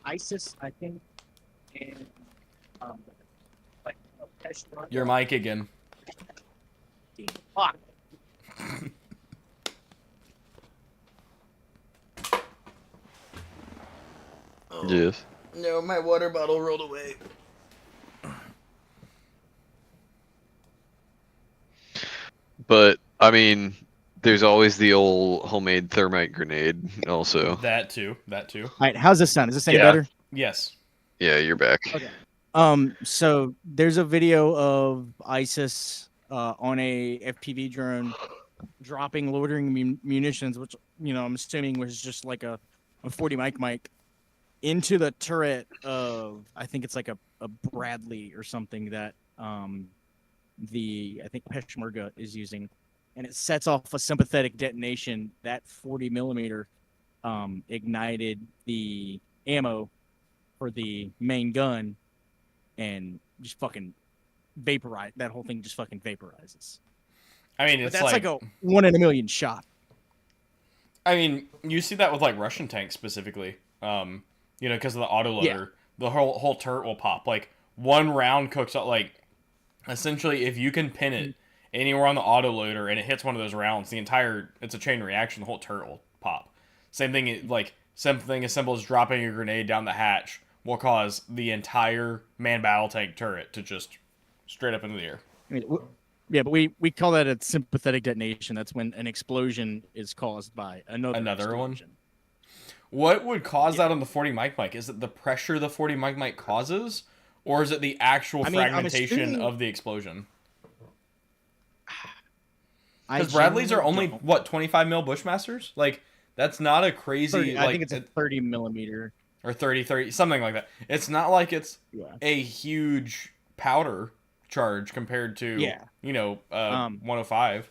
ISIS. I think, and like a Peshawar- Your mic again. Fuck. Yes. No, my water bottle rolled away. But I mean, there's always the old homemade thermite grenade. Also, That too. All right, how's this sound? Is this any Yeah. better? Yes. yeah, you're back. Okay. So there's a video of ISIS on a FPV drone dropping loitering munitions, which I'm assuming was just like a 40 mic into the turret of, I think it's like a Bradley or something that I think Peshmerga is using, and it sets off a sympathetic detonation. That 40 millimeter ignited the ammo for the main gun and just fucking vaporize. That whole thing just fucking vaporizes. I mean, But it's that's like a 1 in a million shot. I mean, you see that with like Russian tanks specifically. Because of the autoloader, Yeah. the whole turret will pop. Like one round cooks up. Like essentially, if you can pin it anywhere on the autoloader and it hits one of those rounds, it's a chain reaction. The whole turret will pop. Same thing, like something as simple as dropping a grenade down the hatch will cause the entire man battle tank turret to just straight up into the air. I mean, yeah, but we call that a sympathetic detonation. That's when an explosion is caused by another one? explosion. What would cause that on the 40 mic? Is it the pressure the 40 mic causes, or is it the actual I mean, I'm fragmentation assuming- of the explosion? I Because Bradleys are only genuinely what 25 mil Bushmasters. Like that's not a don't- crazy 30 like I think it's a 30 millimeter. or 30 something like that. It's not like it's Yeah. a huge powder charge compared to Yeah. 105.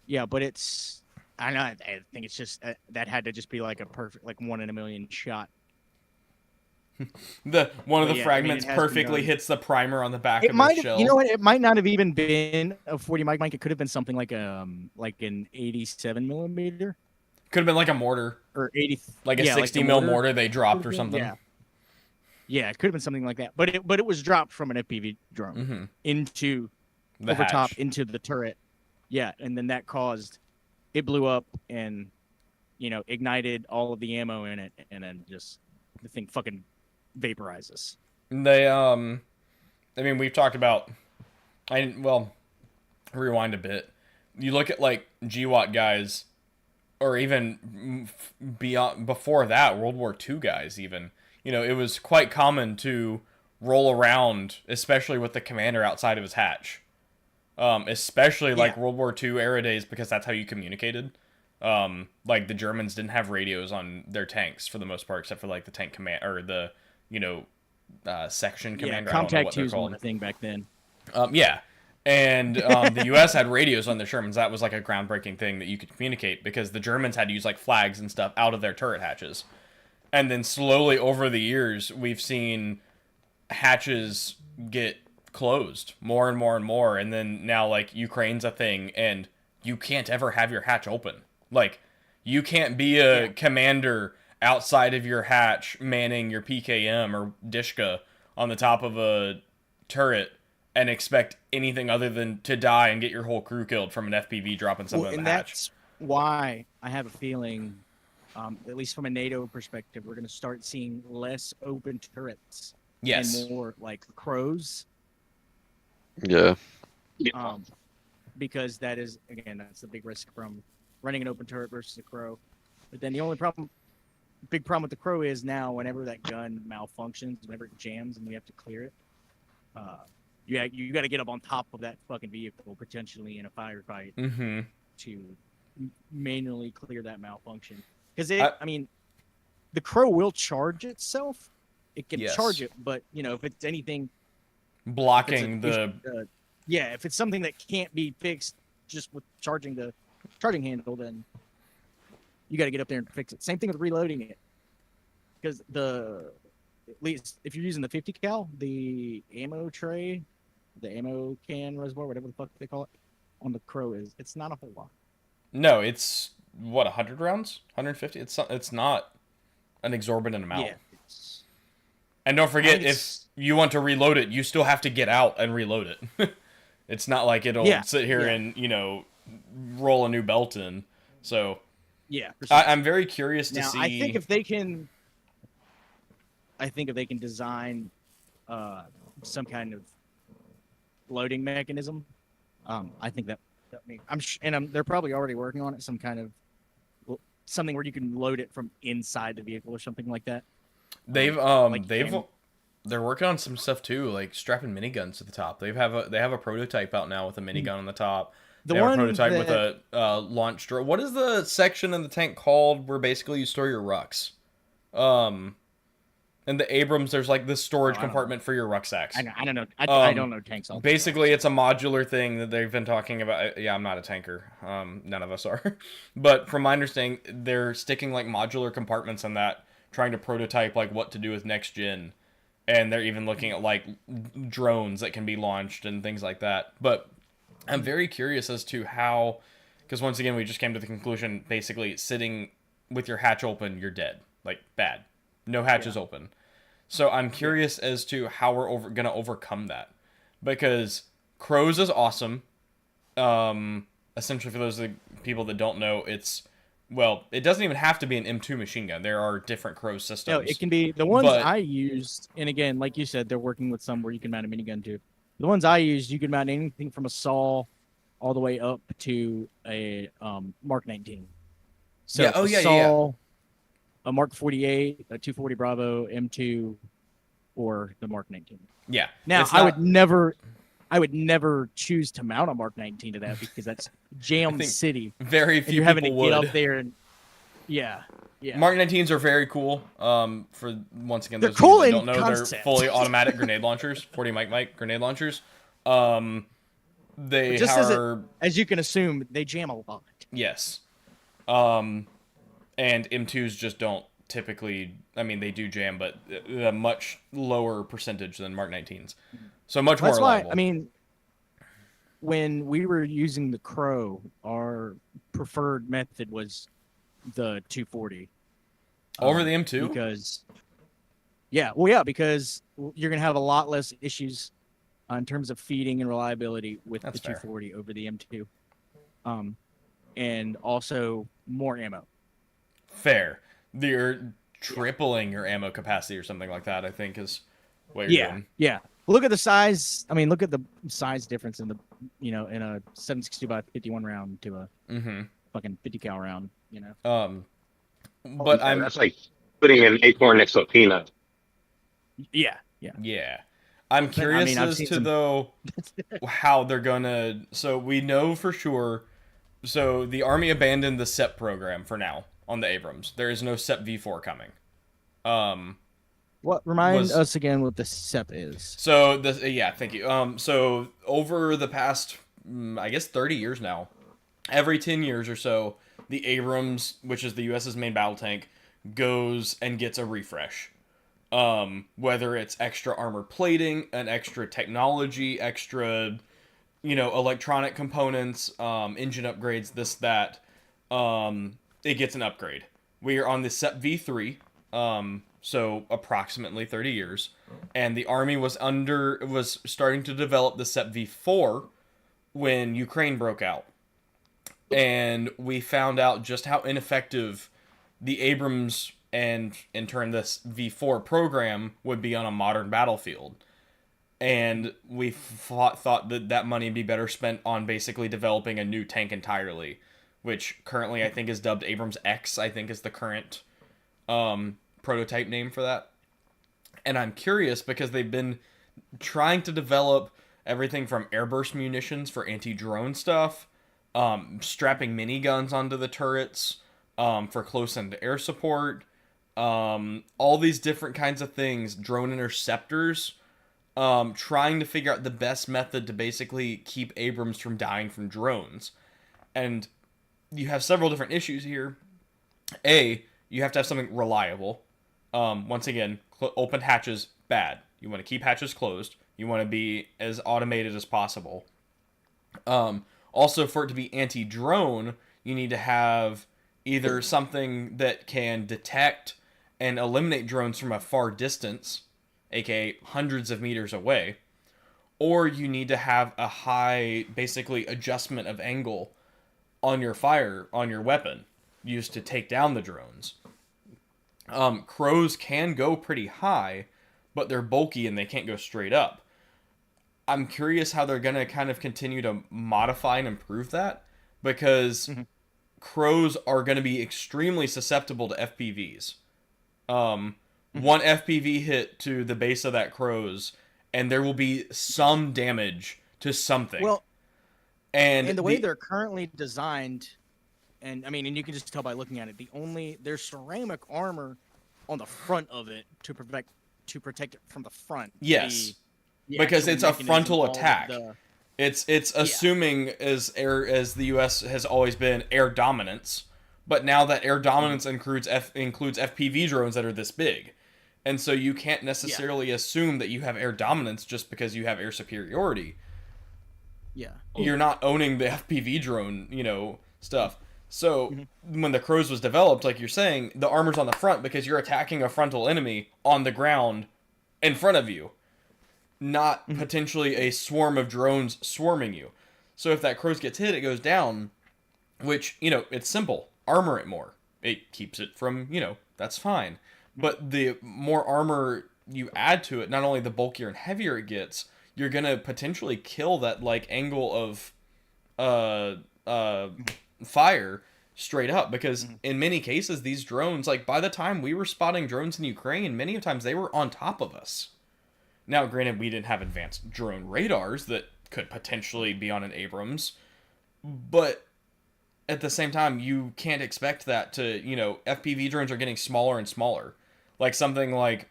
Yeah, but it's. I don't know. I think it's just that had to just be like a perfect, like 1 in a million shot. One of But the yeah, I mean, fragments it has been perfectly done. hits the primer on the back It of might the have, shell. you know what? It might not have even been a 40 mic. It could have been something like an 87 millimeter Could have been like a mortar, or 80, like a yeah, 60 the mil mortar they dropped or something. Yeah, yeah, it could have been something like that. But it was dropped from an FPV drone Mm-hmm. into The over top hatch. into the turret. Yeah, and then that caused it blew up and ignited all of the ammo in it, and then just the thing fucking vaporizes. They I mean we've talked about rewind a bit. You look at like GWAT guys or even beyond before that World War II guys even. It was quite common to roll around, especially with the commander outside of his hatch. Especially like Yeah. World War II era days because that's how you communicated. Like the Germans didn't have radios on their tanks for the most part, except for like the tank command or the section commander. I don't know Contact what they're 2s called. were a thing back then. Yeah, and the U.S. had radios on their Shermans. That was like a groundbreaking thing that you could communicate because the Germans had to use like flags and stuff out of their turret hatches, and then slowly over the years we've seen hatches get closed more and more and more, and then now like Ukraine's a thing, and you can't ever have your hatch open. Like you can't be a commander outside of your hatch manning your PKM or Dishka on the top of a turret and expect anything other than to die and get your whole crew killed from an FPV dropping something in and the hatch. that's why I have a feeling, at least from a NATO perspective, we're going to start seeing less open turrets Yes. and more like crows. Yeah. Because that is, again, that's the big risk from running an open turret versus a crow. But then the big problem with the crow is now whenever that gun malfunctions, whenever it jams and we have to clear it, you got to get up on top of that fucking vehicle potentially in a firefight Mm-hmm. to manually clear that malfunction. Because I mean, the crow will charge itself. It can Yes. charge it, but if it's anything Blocking if it's something that can't be fixed just with charging the charging handle, then you got to get up there and fix it. Same thing with reloading it, because at least if you're using the 50 cal, the ammo tray, the ammo can reservoir, whatever the fuck they call it, on the crow it's not a whole lot. No, it's what, 100 rounds, 150. It's not an exorbitant amount. Yeah. And don't forget, if you want to reload it, you still have to get out and reload it. It's not like it'll sit here and roll a new belt in. So yeah, I'm very curious to see. I think if they can design some kind of loading mechanism, I think they're probably already working on it. Some kind of something where you can load it from inside the vehicle or something like that. They're working on some stuff too, like strapping miniguns to the top. They have a prototype out now with a minigun on the top. They have a prototype with a launch drone. What is the section in the tank called where basically you store your rucks? In the Abrams, there's like this storage compartment for your rucksacks. I don't know. I don't know tanks. Basically, it's a modular thing that they've been talking about. Yeah, I'm not a tanker. None of us are. But from my understanding, they're sticking like modular compartments in that, trying to prototype like what to do with next gen. And they're even looking at like drones that can be launched and things like that. But I'm very curious as to how, because once again, we just came to the conclusion, basically sitting with your hatch open, you're dead. Like, bad. No hatches open. So I'm curious as to how we're going to overcome that. Because Crows is awesome. Essentially, for those people that don't know, it doesn't even have to be an M2 machine gun. There are different Crow systems. No, it can be the ones I used. And again, like you said, they're working with some where you can mount a minigun too. The ones I used, you can mount anything from a saw all the way up to a Mark 19. So a Mark 48, a 240 Bravo, M2, or the Mark 19. Yeah. Now, I would never choose to mount a Mark 19 to that because that's Jam City. Very few you're having people to would. get up there and yeah. Mark 19s are very cool. For once again, they're those cool of you in that don't know, concept. they're fully automatic grenade launchers, 40 mic grenade launchers. They are, as you can assume, they jam a lot. Yes. And M2s just don't typically. I mean, they do jam, but a much lower percentage than Mark 19s. So much more reliable. Why, I mean, when we were using the Crow, our preferred method was the 240 over the M2 because you're gonna have a lot less issues in terms of feeding and reliability with the 240 over the M2, and also more ammo. Fair. You're tripling your ammo capacity or something like that, I think, is what you're doing. Yeah. Look at the size. I mean, look at the size difference in in a 7.62 by 51 round to a fucking 50 cal round. But that's like putting an acorn next to a peanut. Yeah. I'm curious as to though how they're gonna. So we know for sure. So the Army abandoned the SEP program for now on the Abrams. There is no SEP V4 coming. Remind us again what the SEP is. So thank you. So over the past, I guess 30 years now, every 10 years or so, the Abrams, which is the U.S.'s main battle tank, goes and gets a refresh. Whether it's extra armor plating, an extra technology, extra, electronic components, engine upgrades, this, that, it gets an upgrade. We are on the SEP V3, so approximately 30 years, and the Army was starting to develop the SEP V4 when Ukraine broke out. And we found out just how ineffective the Abrams and, in turn, this V4 program would be on a modern battlefield. And we thought that money would be better spent on basically developing a new tank entirely, which currently I think is dubbed Abrams X, I think is the current prototype name for that. And I'm curious because they've been trying to develop everything from airburst munitions for anti-drone stuff, strapping miniguns onto the turrets for close-end air support, all these different kinds of things, drone interceptors, trying to figure out the best method to basically keep Abrams from dying from drones. And you have several different issues here. A, you have to have something reliable. Once again, open hatches, bad. You want to keep hatches closed. You want to be as automated as possible. Also, for it to be anti-drone, you need to have either something that can detect and eliminate drones from a far distance, aka hundreds of meters away, or you need to have a high, basically, adjustment of angle on your weapon used to take down the drones. Crows can go pretty high, but they're bulky and they can't go straight up. I'm curious how they're going to kind of continue to modify and improve that, because crows are going to be extremely susceptible to FPVs. One FPV hit to the base of that crow's, and there will be some damage to something. Well, and the way they're currently designed, and I mean, and you can just tell by looking at it, there's ceramic armor on the front of it to protect it from the front. Yes. The because actual it's a frontal mechanism, attack. the- It's assuming as the U.S. has always been air dominance, but now that air dominance includes FPV drones that are this big, and so you can't necessarily assume that you have air dominance just because you have air superiority. Yeah. You're not owning the FPV drone, stuff. So when the Crows was developed, like you're saying, the armor's on the front because you're attacking a frontal enemy on the ground in front of you, not potentially a swarm of drones swarming you. So if that Crows gets hit, it goes down, which, it's simple. Armor it more. It keeps it from, that's fine. But the more armor you add to it, not only the bulkier and heavier it gets, you're going to potentially kill that, angle of fire straight up. Because in many cases, these drones, by the time we were spotting drones in Ukraine, many times they were on top of us. Now, granted, we didn't have advanced drone radars that could potentially be on an Abrams, but at the same time, you can't expect that to, FPV drones are getting smaller and smaller. Something like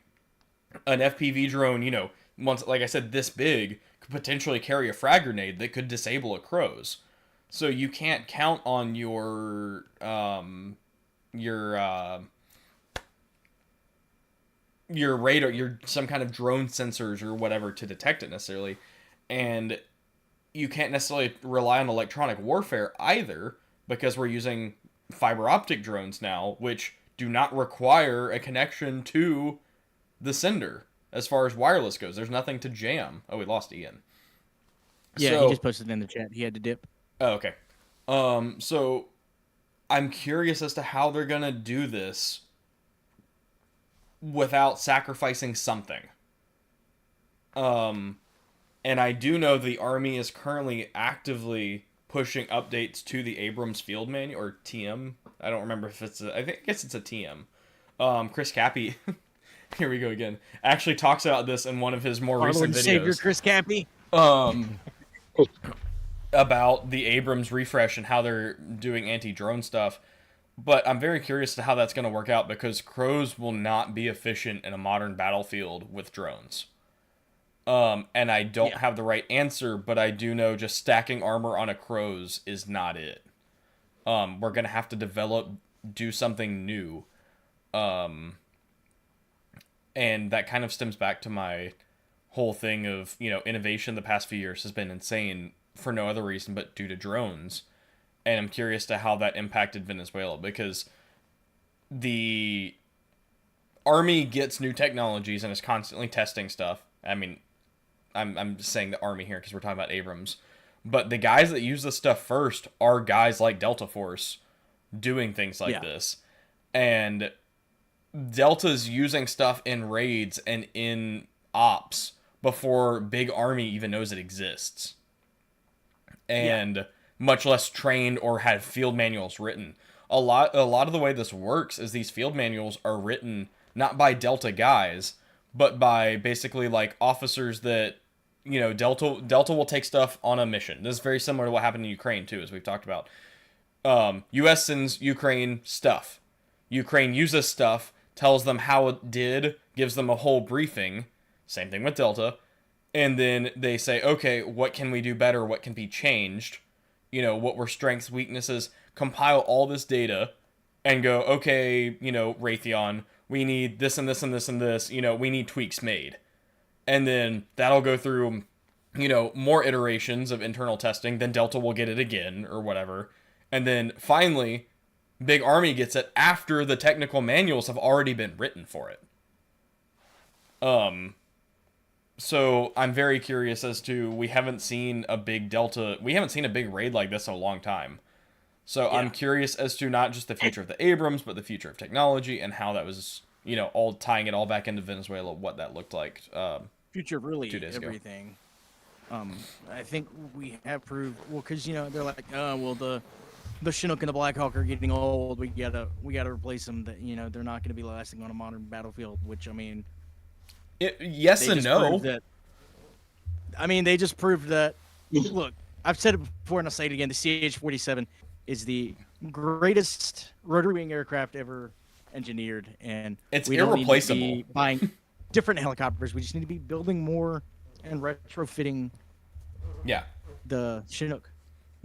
an FPV drone, once, like I said, this big, could potentially carry a frag grenade that could disable a Crows. So you can't count on your radar, your some kind of drone sensors or whatever to detect it necessarily, and you can't necessarily rely on electronic warfare either, because we're using fiber optic drones now, which do not require a connection to the sender as far as wireless goes. There's nothing to jam. Oh, we lost Ian. Yeah, he just posted in the chat. He had to dip. Oh, okay. So I'm curious as to how they're gonna do this without sacrificing something. And I do know the Army is currently actively pushing updates to the Abrams Field Manual, or TM. I don't remember if I guess it's a TM. Chris Cappy, here we go again, actually talks about this in one of his more recent videos. Savior Chris Cappy. About the Abrams refresh and how they're doing anti-drone stuff. But I'm very curious as to how that's going to work out, because Crows will not be efficient in a modern battlefield with drones. And I don't have the right answer, but I do know just stacking armor on a Crows is not it. We're going to have to do something new. And that kind of stems back to my whole thing of, innovation the past few years has been insane for no other reason but due to drones. And I'm curious to how that impacted Venezuela, because the Army gets new technologies and is constantly testing stuff. I mean, I'm just saying the Army here because we're talking about Abrams. But the guys that use this stuff first are guys like Delta Force doing things like this. And Delta's using stuff in raids and in ops before Big Army even knows it exists. And much less trained or had field manuals written. A lot of the way this works is these field manuals are written not by Delta guys, but by basically like officers that, you know, Delta will take stuff on a mission. This is very similar to what happened in Ukraine too, as we've talked about. US sends Ukraine stuff. Ukraine uses stuff, tells them how it did, gives them a whole briefing. Same thing with Delta. And then they say, okay, what can we do better? What can be changed? You know, what were strengths, weaknesses? Compile all this data and go, okay, you know, Raytheon, we need this and this and this and this. You know, we need tweaks made. And then that'll go through, you know, more iterations of internal testing. Then Delta will get it again or whatever. And then finally, Big Army gets it after the technical manuals have already been written for it. So I'm very curious as to, we haven't seen a big raid like this in a long time. So I'm curious as to not just the future of the Abrams, but the future of technology and how that was, you know, all tying it all back into Venezuela, what that looked like. Future of really 2 days ago. everything. I think we have proved, well, because, you know, they're like, well, the Chinook and the Black Hawk are getting old. We gotta replace them. That, you know, they're not gonna be lasting on a modern battlefield. Which, I mean, yes and no. They just proved that. Look, I've said it before and I'll say it again. The CH-47 is the greatest rotary wing aircraft ever engineered, and it's we irreplaceable. Don't need to be buying different helicopters. We just need to be building more and retrofitting. Yeah. The Chinook.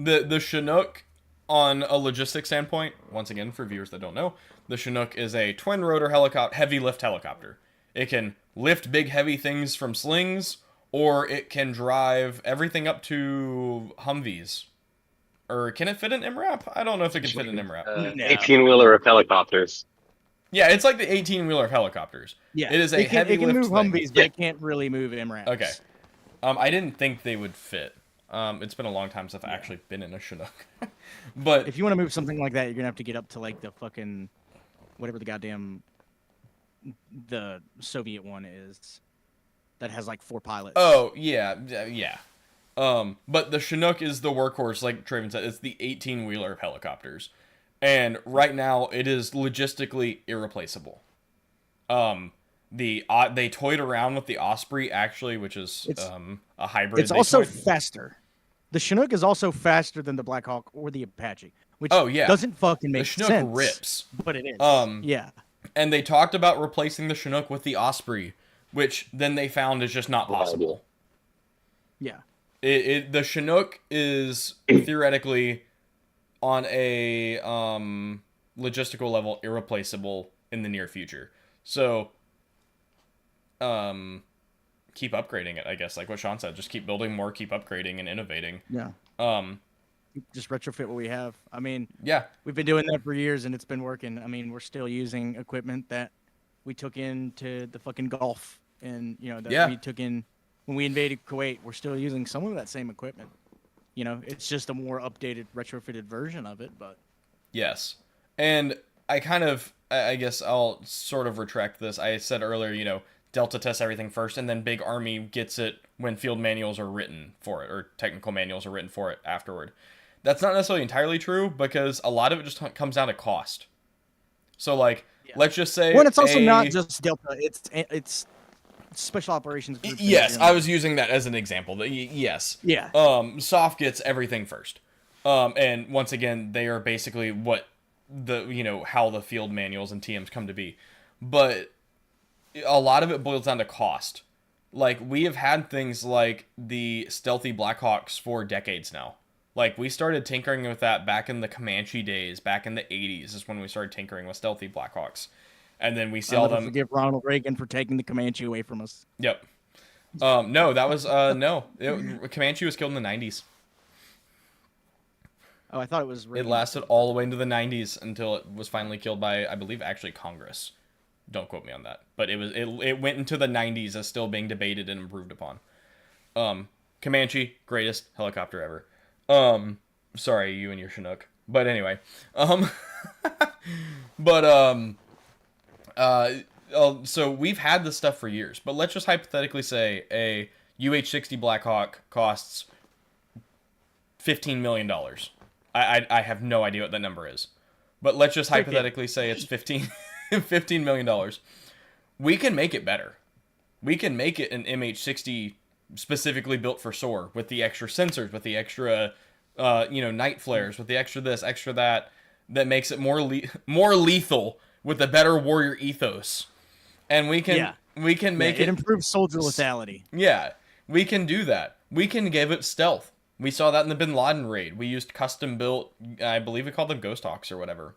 The Chinook, on a logistics standpoint, once again for viewers that don't know, the Chinook is a twin rotor heavy lift helicopter. It can lift big heavy things from slings, or it can drive everything up to Humvees. Or can it fit an MRAP? I don't know if it can fit an MRAP. 18-wheeler of helicopters. Yeah, it's like the 18-wheeler of helicopters. Yeah, it is a heavy lift. It can move thing. Humvees, but it can't really move MRAPs. Okay. I didn't think they would fit. It's been a long time since I've actually been in a Chinook. But if you want to move something like that, you're gonna have to get up to like the fucking whatever the Soviet one is that has like 4 pilots. Oh yeah. But the Chinook is the workhorse, like Traven said. It's the 18-wheeler of helicopters, and right now it is logistically irreplaceable. They toyed around with the Osprey actually, which is a hybrid. It's also faster. The Chinook is also faster than the Black Hawk or the Apache, which doesn't fucking make sense. The Chinook rips, but it is. Yeah. And they talked about replacing the Chinook with the Osprey, which then they found is just not possible. Yeah. The Chinook is theoretically on a logistical level irreplaceable in the near future. So keep upgrading it, I guess, like what Sean said. Just keep building more, keep upgrading and innovating. Yeah. Just retrofit what we have. I mean, we've been doing that for years and it's been working. I mean, we're still using equipment that we took into the fucking Gulf, and you know that we took in when we invaded Kuwait. We're still using some of that same equipment. You know, it's just a more updated, retrofitted version of it, but yes. And I guess I'll sort of retract this. I said earlier, you know, Delta tests everything first, and then Big Army gets it when field manuals are written for it, or technical manuals are written for it afterward. That's not necessarily entirely true, because a lot of it just comes down to cost. So, like, let's just say... Well, it's also not just Delta. It's Special Operations Group. Yes, I was using that as an example. Yes. Yeah. SOF gets everything first. And once again, they are basically what how the field manuals and TMs come to be. But a lot of it boils down to cost. Like, we have had things like the stealthy Blackhawks for decades now. Like, we started tinkering with that back in the Comanche days, back in the 80s is when we started tinkering with stealthy Blackhawks. And then we sell them... Forgive Ronald Reagan for taking the Comanche away from us. Yep. No, that was... no. Comanche was killed in the 90s. Oh, I thought it was. It Reagan. lasted all the way into the 90s until it was finally killed by, I believe, actually Congress. Don't quote me on that, but it went into the 90s as still being debated and improved upon. Comanche, greatest helicopter ever. Sorry, you and your Chinook. But anyway, but so we've had this stuff for years. But let's just hypothetically say a UH-60 Black Hawk costs $15 million. I have no idea what that number is, but let's just hypothetically say it's $15 million. We can make it better. We can make it an MH-60 specifically built for SOAR with the extra sensors, with the extra, night flares, with the extra this, extra that makes it more lethal with a better warrior ethos. And we can make it improves soldier lethality. Yeah, we can do that. We can give it stealth. We saw that in the Bin Laden raid. We used custom built, I believe we called them Ghost Hawks or whatever.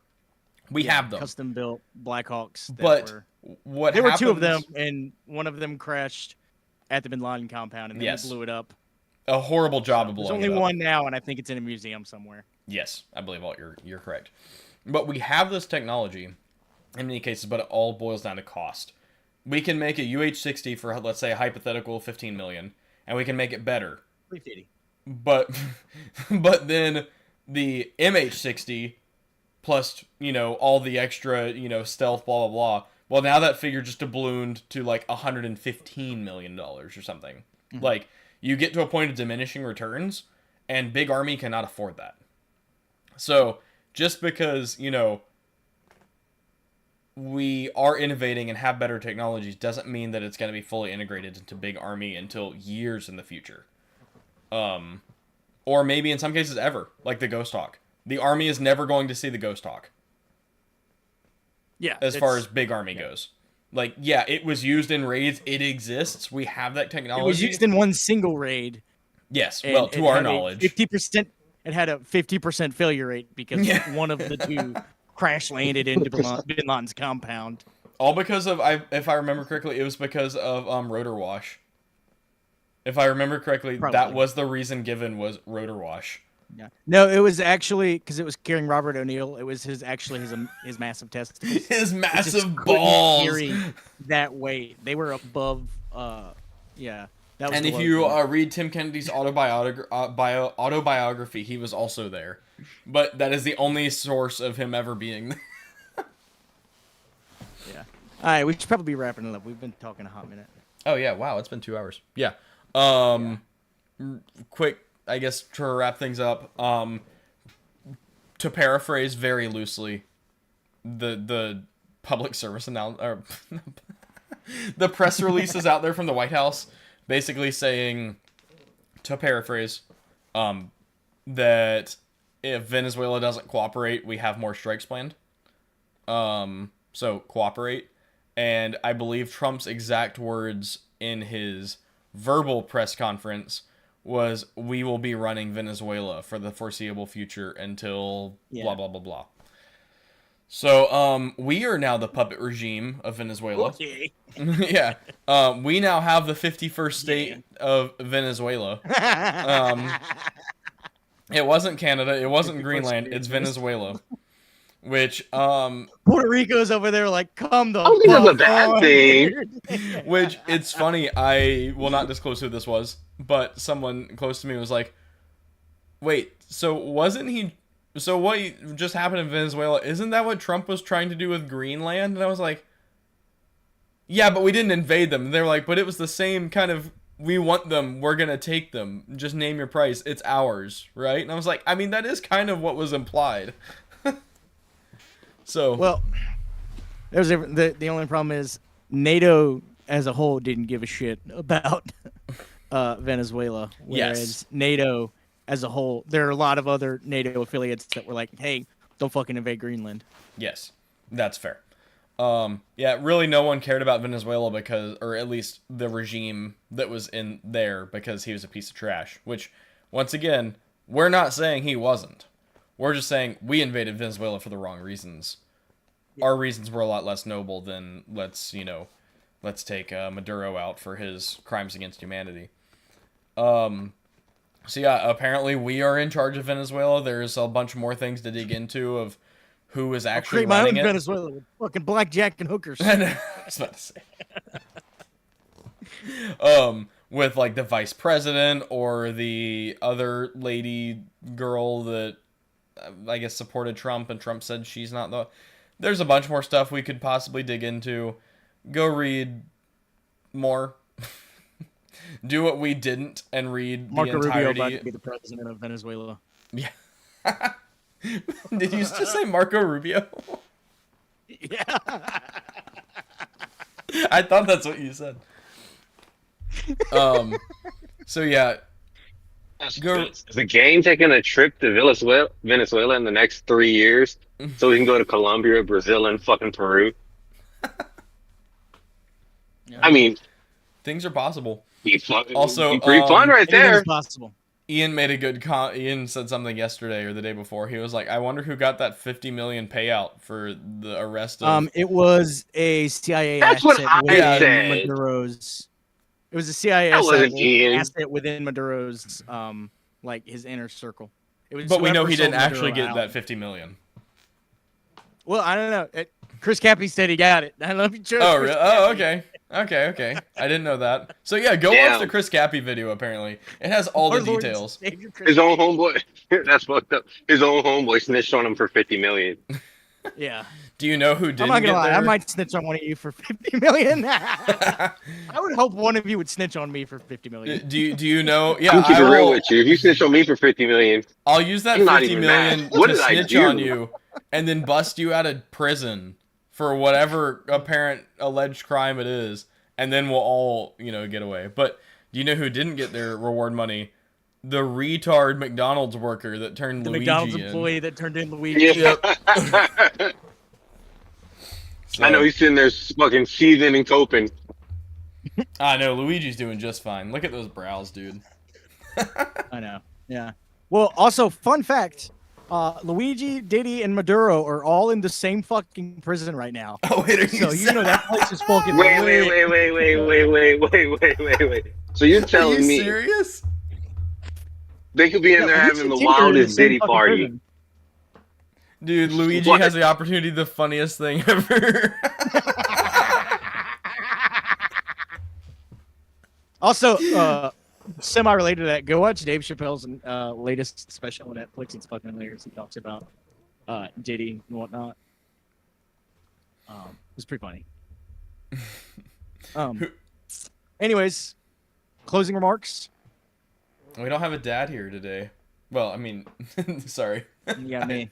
We have them. Custom built Blackhawks. There were two of them, and one of them crashed at the Bin Laden compound, and then we blew it up. A horrible job of blowing it up. There's only one now, and I think it's in a museum somewhere. Yes, I believe you're correct. But we have this technology in many cases, but it all boils down to cost. We can make a UH-60 for, let's say, a hypothetical $15 million, and we can make it better. $350. But then the MH-60 plus, all the extra, stealth, blah, blah, blah. Well, now that figure just ballooned to like $115 million or something. Mm-hmm. Like, you get to a point of diminishing returns, and Big Army cannot afford that. So, just because, we are innovating and have better technologies doesn't mean that it's going to be fully integrated into Big Army until years in the future. Or maybe in some cases ever, like the Ghost Hawk. The Army is never going to see the Ghost Hawk. Yeah. As far as Big Army goes. Like, yeah, it was used in raids. It exists. We have that technology. It was used in one single raid. Yes, well, to our knowledge. 50%. It had a 50% failure rate because one of the two crash landed into Bin Laden's compound. All because of, if I remember correctly, it was because of rotor wash. If I remember correctly, that was the reason given, was rotor wash. Yeah. No, it was actually because it was carrying Robert O'Neill. It was his massive testicles. His massive balls. Carry that weight. They were above. Yeah. That was. And if you read Tim Kennedy's autobiography, he was also there. But that is the only source of him ever being there. Yeah. All right, we should probably be wrapping it up. We've been talking a hot minute. Oh yeah! Wow, it's been 2 hours. Yeah. Quick. I guess to wrap things up, to paraphrase very loosely, the public service announcement, the press releases out there from the White House, basically saying, to paraphrase, that if Venezuela doesn't cooperate, we have more strikes planned. So cooperate, and I believe Trump's exact words in his verbal press conference was, we will be running Venezuela for the foreseeable future until blah, blah, blah, blah. So, we are now the puppet regime of Venezuela. Okay. Yeah. We now have the 51st state of Venezuela. It wasn't Canada. It wasn't Greenland. It's Venezuela. Which, Puerto Rico's over there like, come the I don't think that's a bad thing. Which, it's funny, I will not disclose who this was, but someone close to me was like, wait, so what just happened in Venezuela, isn't that what Trump was trying to do with Greenland? And I was like, yeah, but we didn't invade them. And they were like, but it was the same kind of, we want them, we're gonna take them, just name your price, it's ours, right? And I was like, I mean, that is kind of what was implied. So well, the only problem is NATO as a whole didn't give a shit about Venezuela, whereas NATO as a whole, there are a lot of other NATO affiliates that were like, hey, don't fucking invade Greenland. Yes, that's fair. Yeah, really no one cared about Venezuela because, or at least the regime that was in there, because he was a piece of trash, which, once again, we're not saying he wasn't. We're just saying we invaded Venezuela for the wrong reasons. Yeah. Our reasons were a lot less noble than let's take Maduro out for his crimes against humanity. So yeah, apparently we are in charge of Venezuela. There's a bunch more things to dig into of who is I'll actually create my own running it. Venezuela with fucking blackjack and hookers. I was about to say. With like the vice president or the other lady girl that I guess supported Trump, and Trump said she's not the. There's a bunch more stuff we could possibly dig into. Go read more. Do what we didn't and read Marco the Rubio entirety. about to be the president of Venezuela. Yeah. Did you just say Marco Rubio? Yeah. I thought that's what you said. So yeah. Go. Is the game taking a trip to Venezuela in the next 3 years so we can go to Colombia, Brazil, and fucking Peru? Yeah. I mean, Things are possible. also, pretty fun right Anything there. is possible. Ian made a good Ian said something yesterday or the day before. He was like, "I wonder who got that 50 million payout for the arrest of." It was a CIA That's what asset I within said. Maduro's. It was a CIA That wasn't asset, Ian. asset within Maduro's, like his inner circle. It was But we know whoever he didn't sold actually Maduro get out. that 50 million. Well, I don't know. Chris Cappy said he got it. I don't know if you chose. Oh, Chris really? Oh, Cappy. okay. I didn't know that. So yeah, go Damn. watch the Chris Cappy video. Apparently, it has all the Our Lord and details. Savior Chris His own Cappy. homeboy. That's fucked up. His own homeboy snitched on him for 50 million. Yeah. Do you know who didn't I'm not get gonna lie. there? I might snitch on one of you for 50 million. I would hope one of you would snitch on me for 50 million. Do you know? Yeah, I'm keeping I it real will. with you. If you snitch on me for 50 million, I'll use that I'm not 50 even million mad. What to did I snitch do? on you, and then bust you out of prison for whatever apparent alleged crime it is, and then we'll all get away. But do you know who didn't get their reward money? The retard McDonald's worker that turned The Luigi McDonald's in. employee that turned in Luigi. yeah. So, I know he's sitting there fucking seething and coping. I know Luigi's doing just fine. Look at those brows, dude. I know. Yeah. Well, also, fun fact: Luigi, Diddy, and Maduro are all in the same fucking prison right now. Oh wait, are you? So you know that place is fucking. Wait. So you're Are telling you me serious? they could be in there having the wildest Diddy party? Dude, Luigi What? has the opportunity, the funniest thing ever. Also, semi-related to that, go watch Dave Chappelle's latest special on Netflix. It's fucking hilarious. He talks about Diddy and whatnot. It's pretty funny. Anyways, closing remarks. We don't have a dad here today. Well, I mean, sorry. You got me.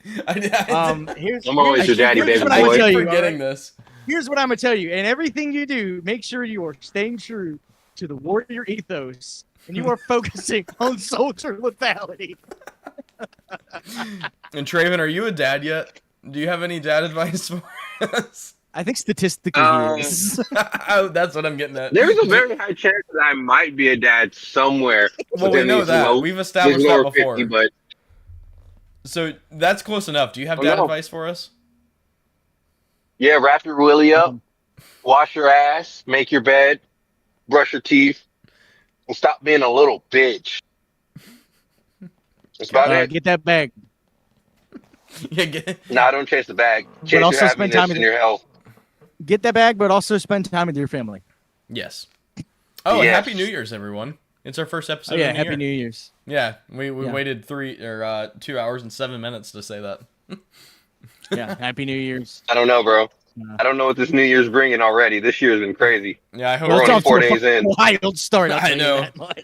Here's I'm always your daddy, here's baby what I'm boy. gonna tell you, forgetting all right? this. Here's what I'm gonna tell you. And everything you do, make sure you are staying true to the warrior ethos, and you are focusing on soldier lethality. And Traven, are you a dad yet? Do you have any dad advice for us? I think statistically, he is. Oh, that's what I'm getting at. There's a very high chance that I might be a dad somewhere. Well, we within know these that. low- We've these established that lower before. 50, but So that's close enough. Do you have Oh, dad no. advice for us? yeah, wrap your willy up, wash your ass, make your bed, brush your teeth, and stop being a little bitch. That's about it. Get that bag. Yeah, get, Nah, don't chase the bag. Chase also your spend happiness time and with your health. Get that bag, but also spend time with your family. yes. Oh, and Yes. Happy New Year's, everyone. It's our first episode Oh yeah, of the Happy year. New Year's. Yeah, we Yeah. waited 2 hours and 7 minutes to say that. Yeah, Happy New Year's. I don't know, bro. Yeah. I don't know what this New Year's bringing already. This year's been crazy. Yeah, I hope. We're Well, it's only off to 4 a days in. wild start. I'll I tell you know. that much.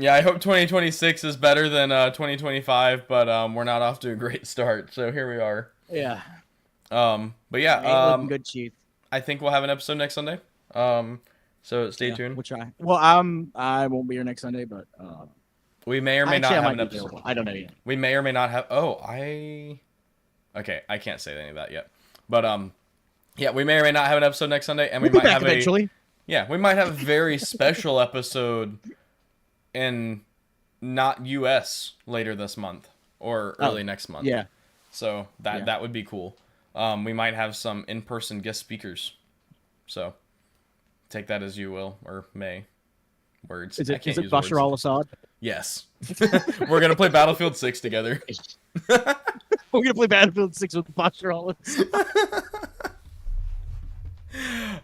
Yeah, I hope 2026 is better than 2025, but we're not off to a great start. So here we are. Yeah. But yeah, Ain't looking good, Chief. I think we'll have an episode next Sunday. So stay tuned. We'll try. Well, I won't be here next Sunday, but We may or may not actually, I have might an be episode. available. I don't know yet. We may or may not have. Okay, I can't say any of that yet. But yeah, we may or may not have an episode next Sunday, and we We'll be might back have eventually. we might have a very special episode in not US later this month or early next month. Yeah. So that would be cool. We might have some in-person guest speakers. So take that as you will, or may. words. Is I it can't is it use words. Bashar al-Assad? Yes. We're gonna play Battlefield 6 together. We're gonna play Battlefield 6 with Bashar al-Assad.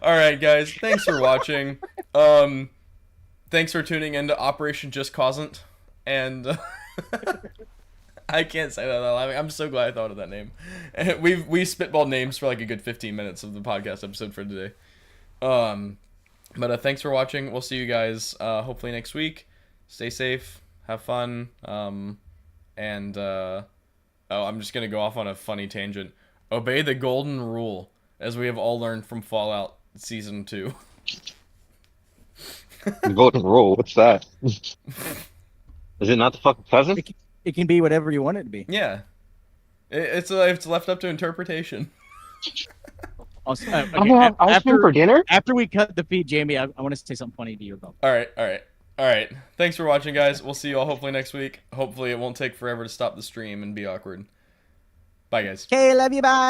All right, guys. Thanks for watching. Thanks for tuning into Operation Just Causent. And I can't say that without laughing. I'm so glad I thought of that name. And we spitballed names for like a good 15 minutes of the podcast episode for today. But thanks for watching. We'll see you guys hopefully next week. Stay safe. Have fun. I'm just gonna go off on a funny tangent. Obey the golden rule, as we have all learned from Fallout Season 2. The golden rule. What's that? Is it not the fucking cousin? It can be whatever you want it to be. Yeah. It's left up to interpretation. Also, I was home for dinner. After we cut the feed, Jamie, I want to say something funny to you about that. All right. Thanks for watching, guys. We'll see you all hopefully next week. Hopefully it won't take forever to stop the stream and be awkward. Bye, guys. Okay, love you, bye.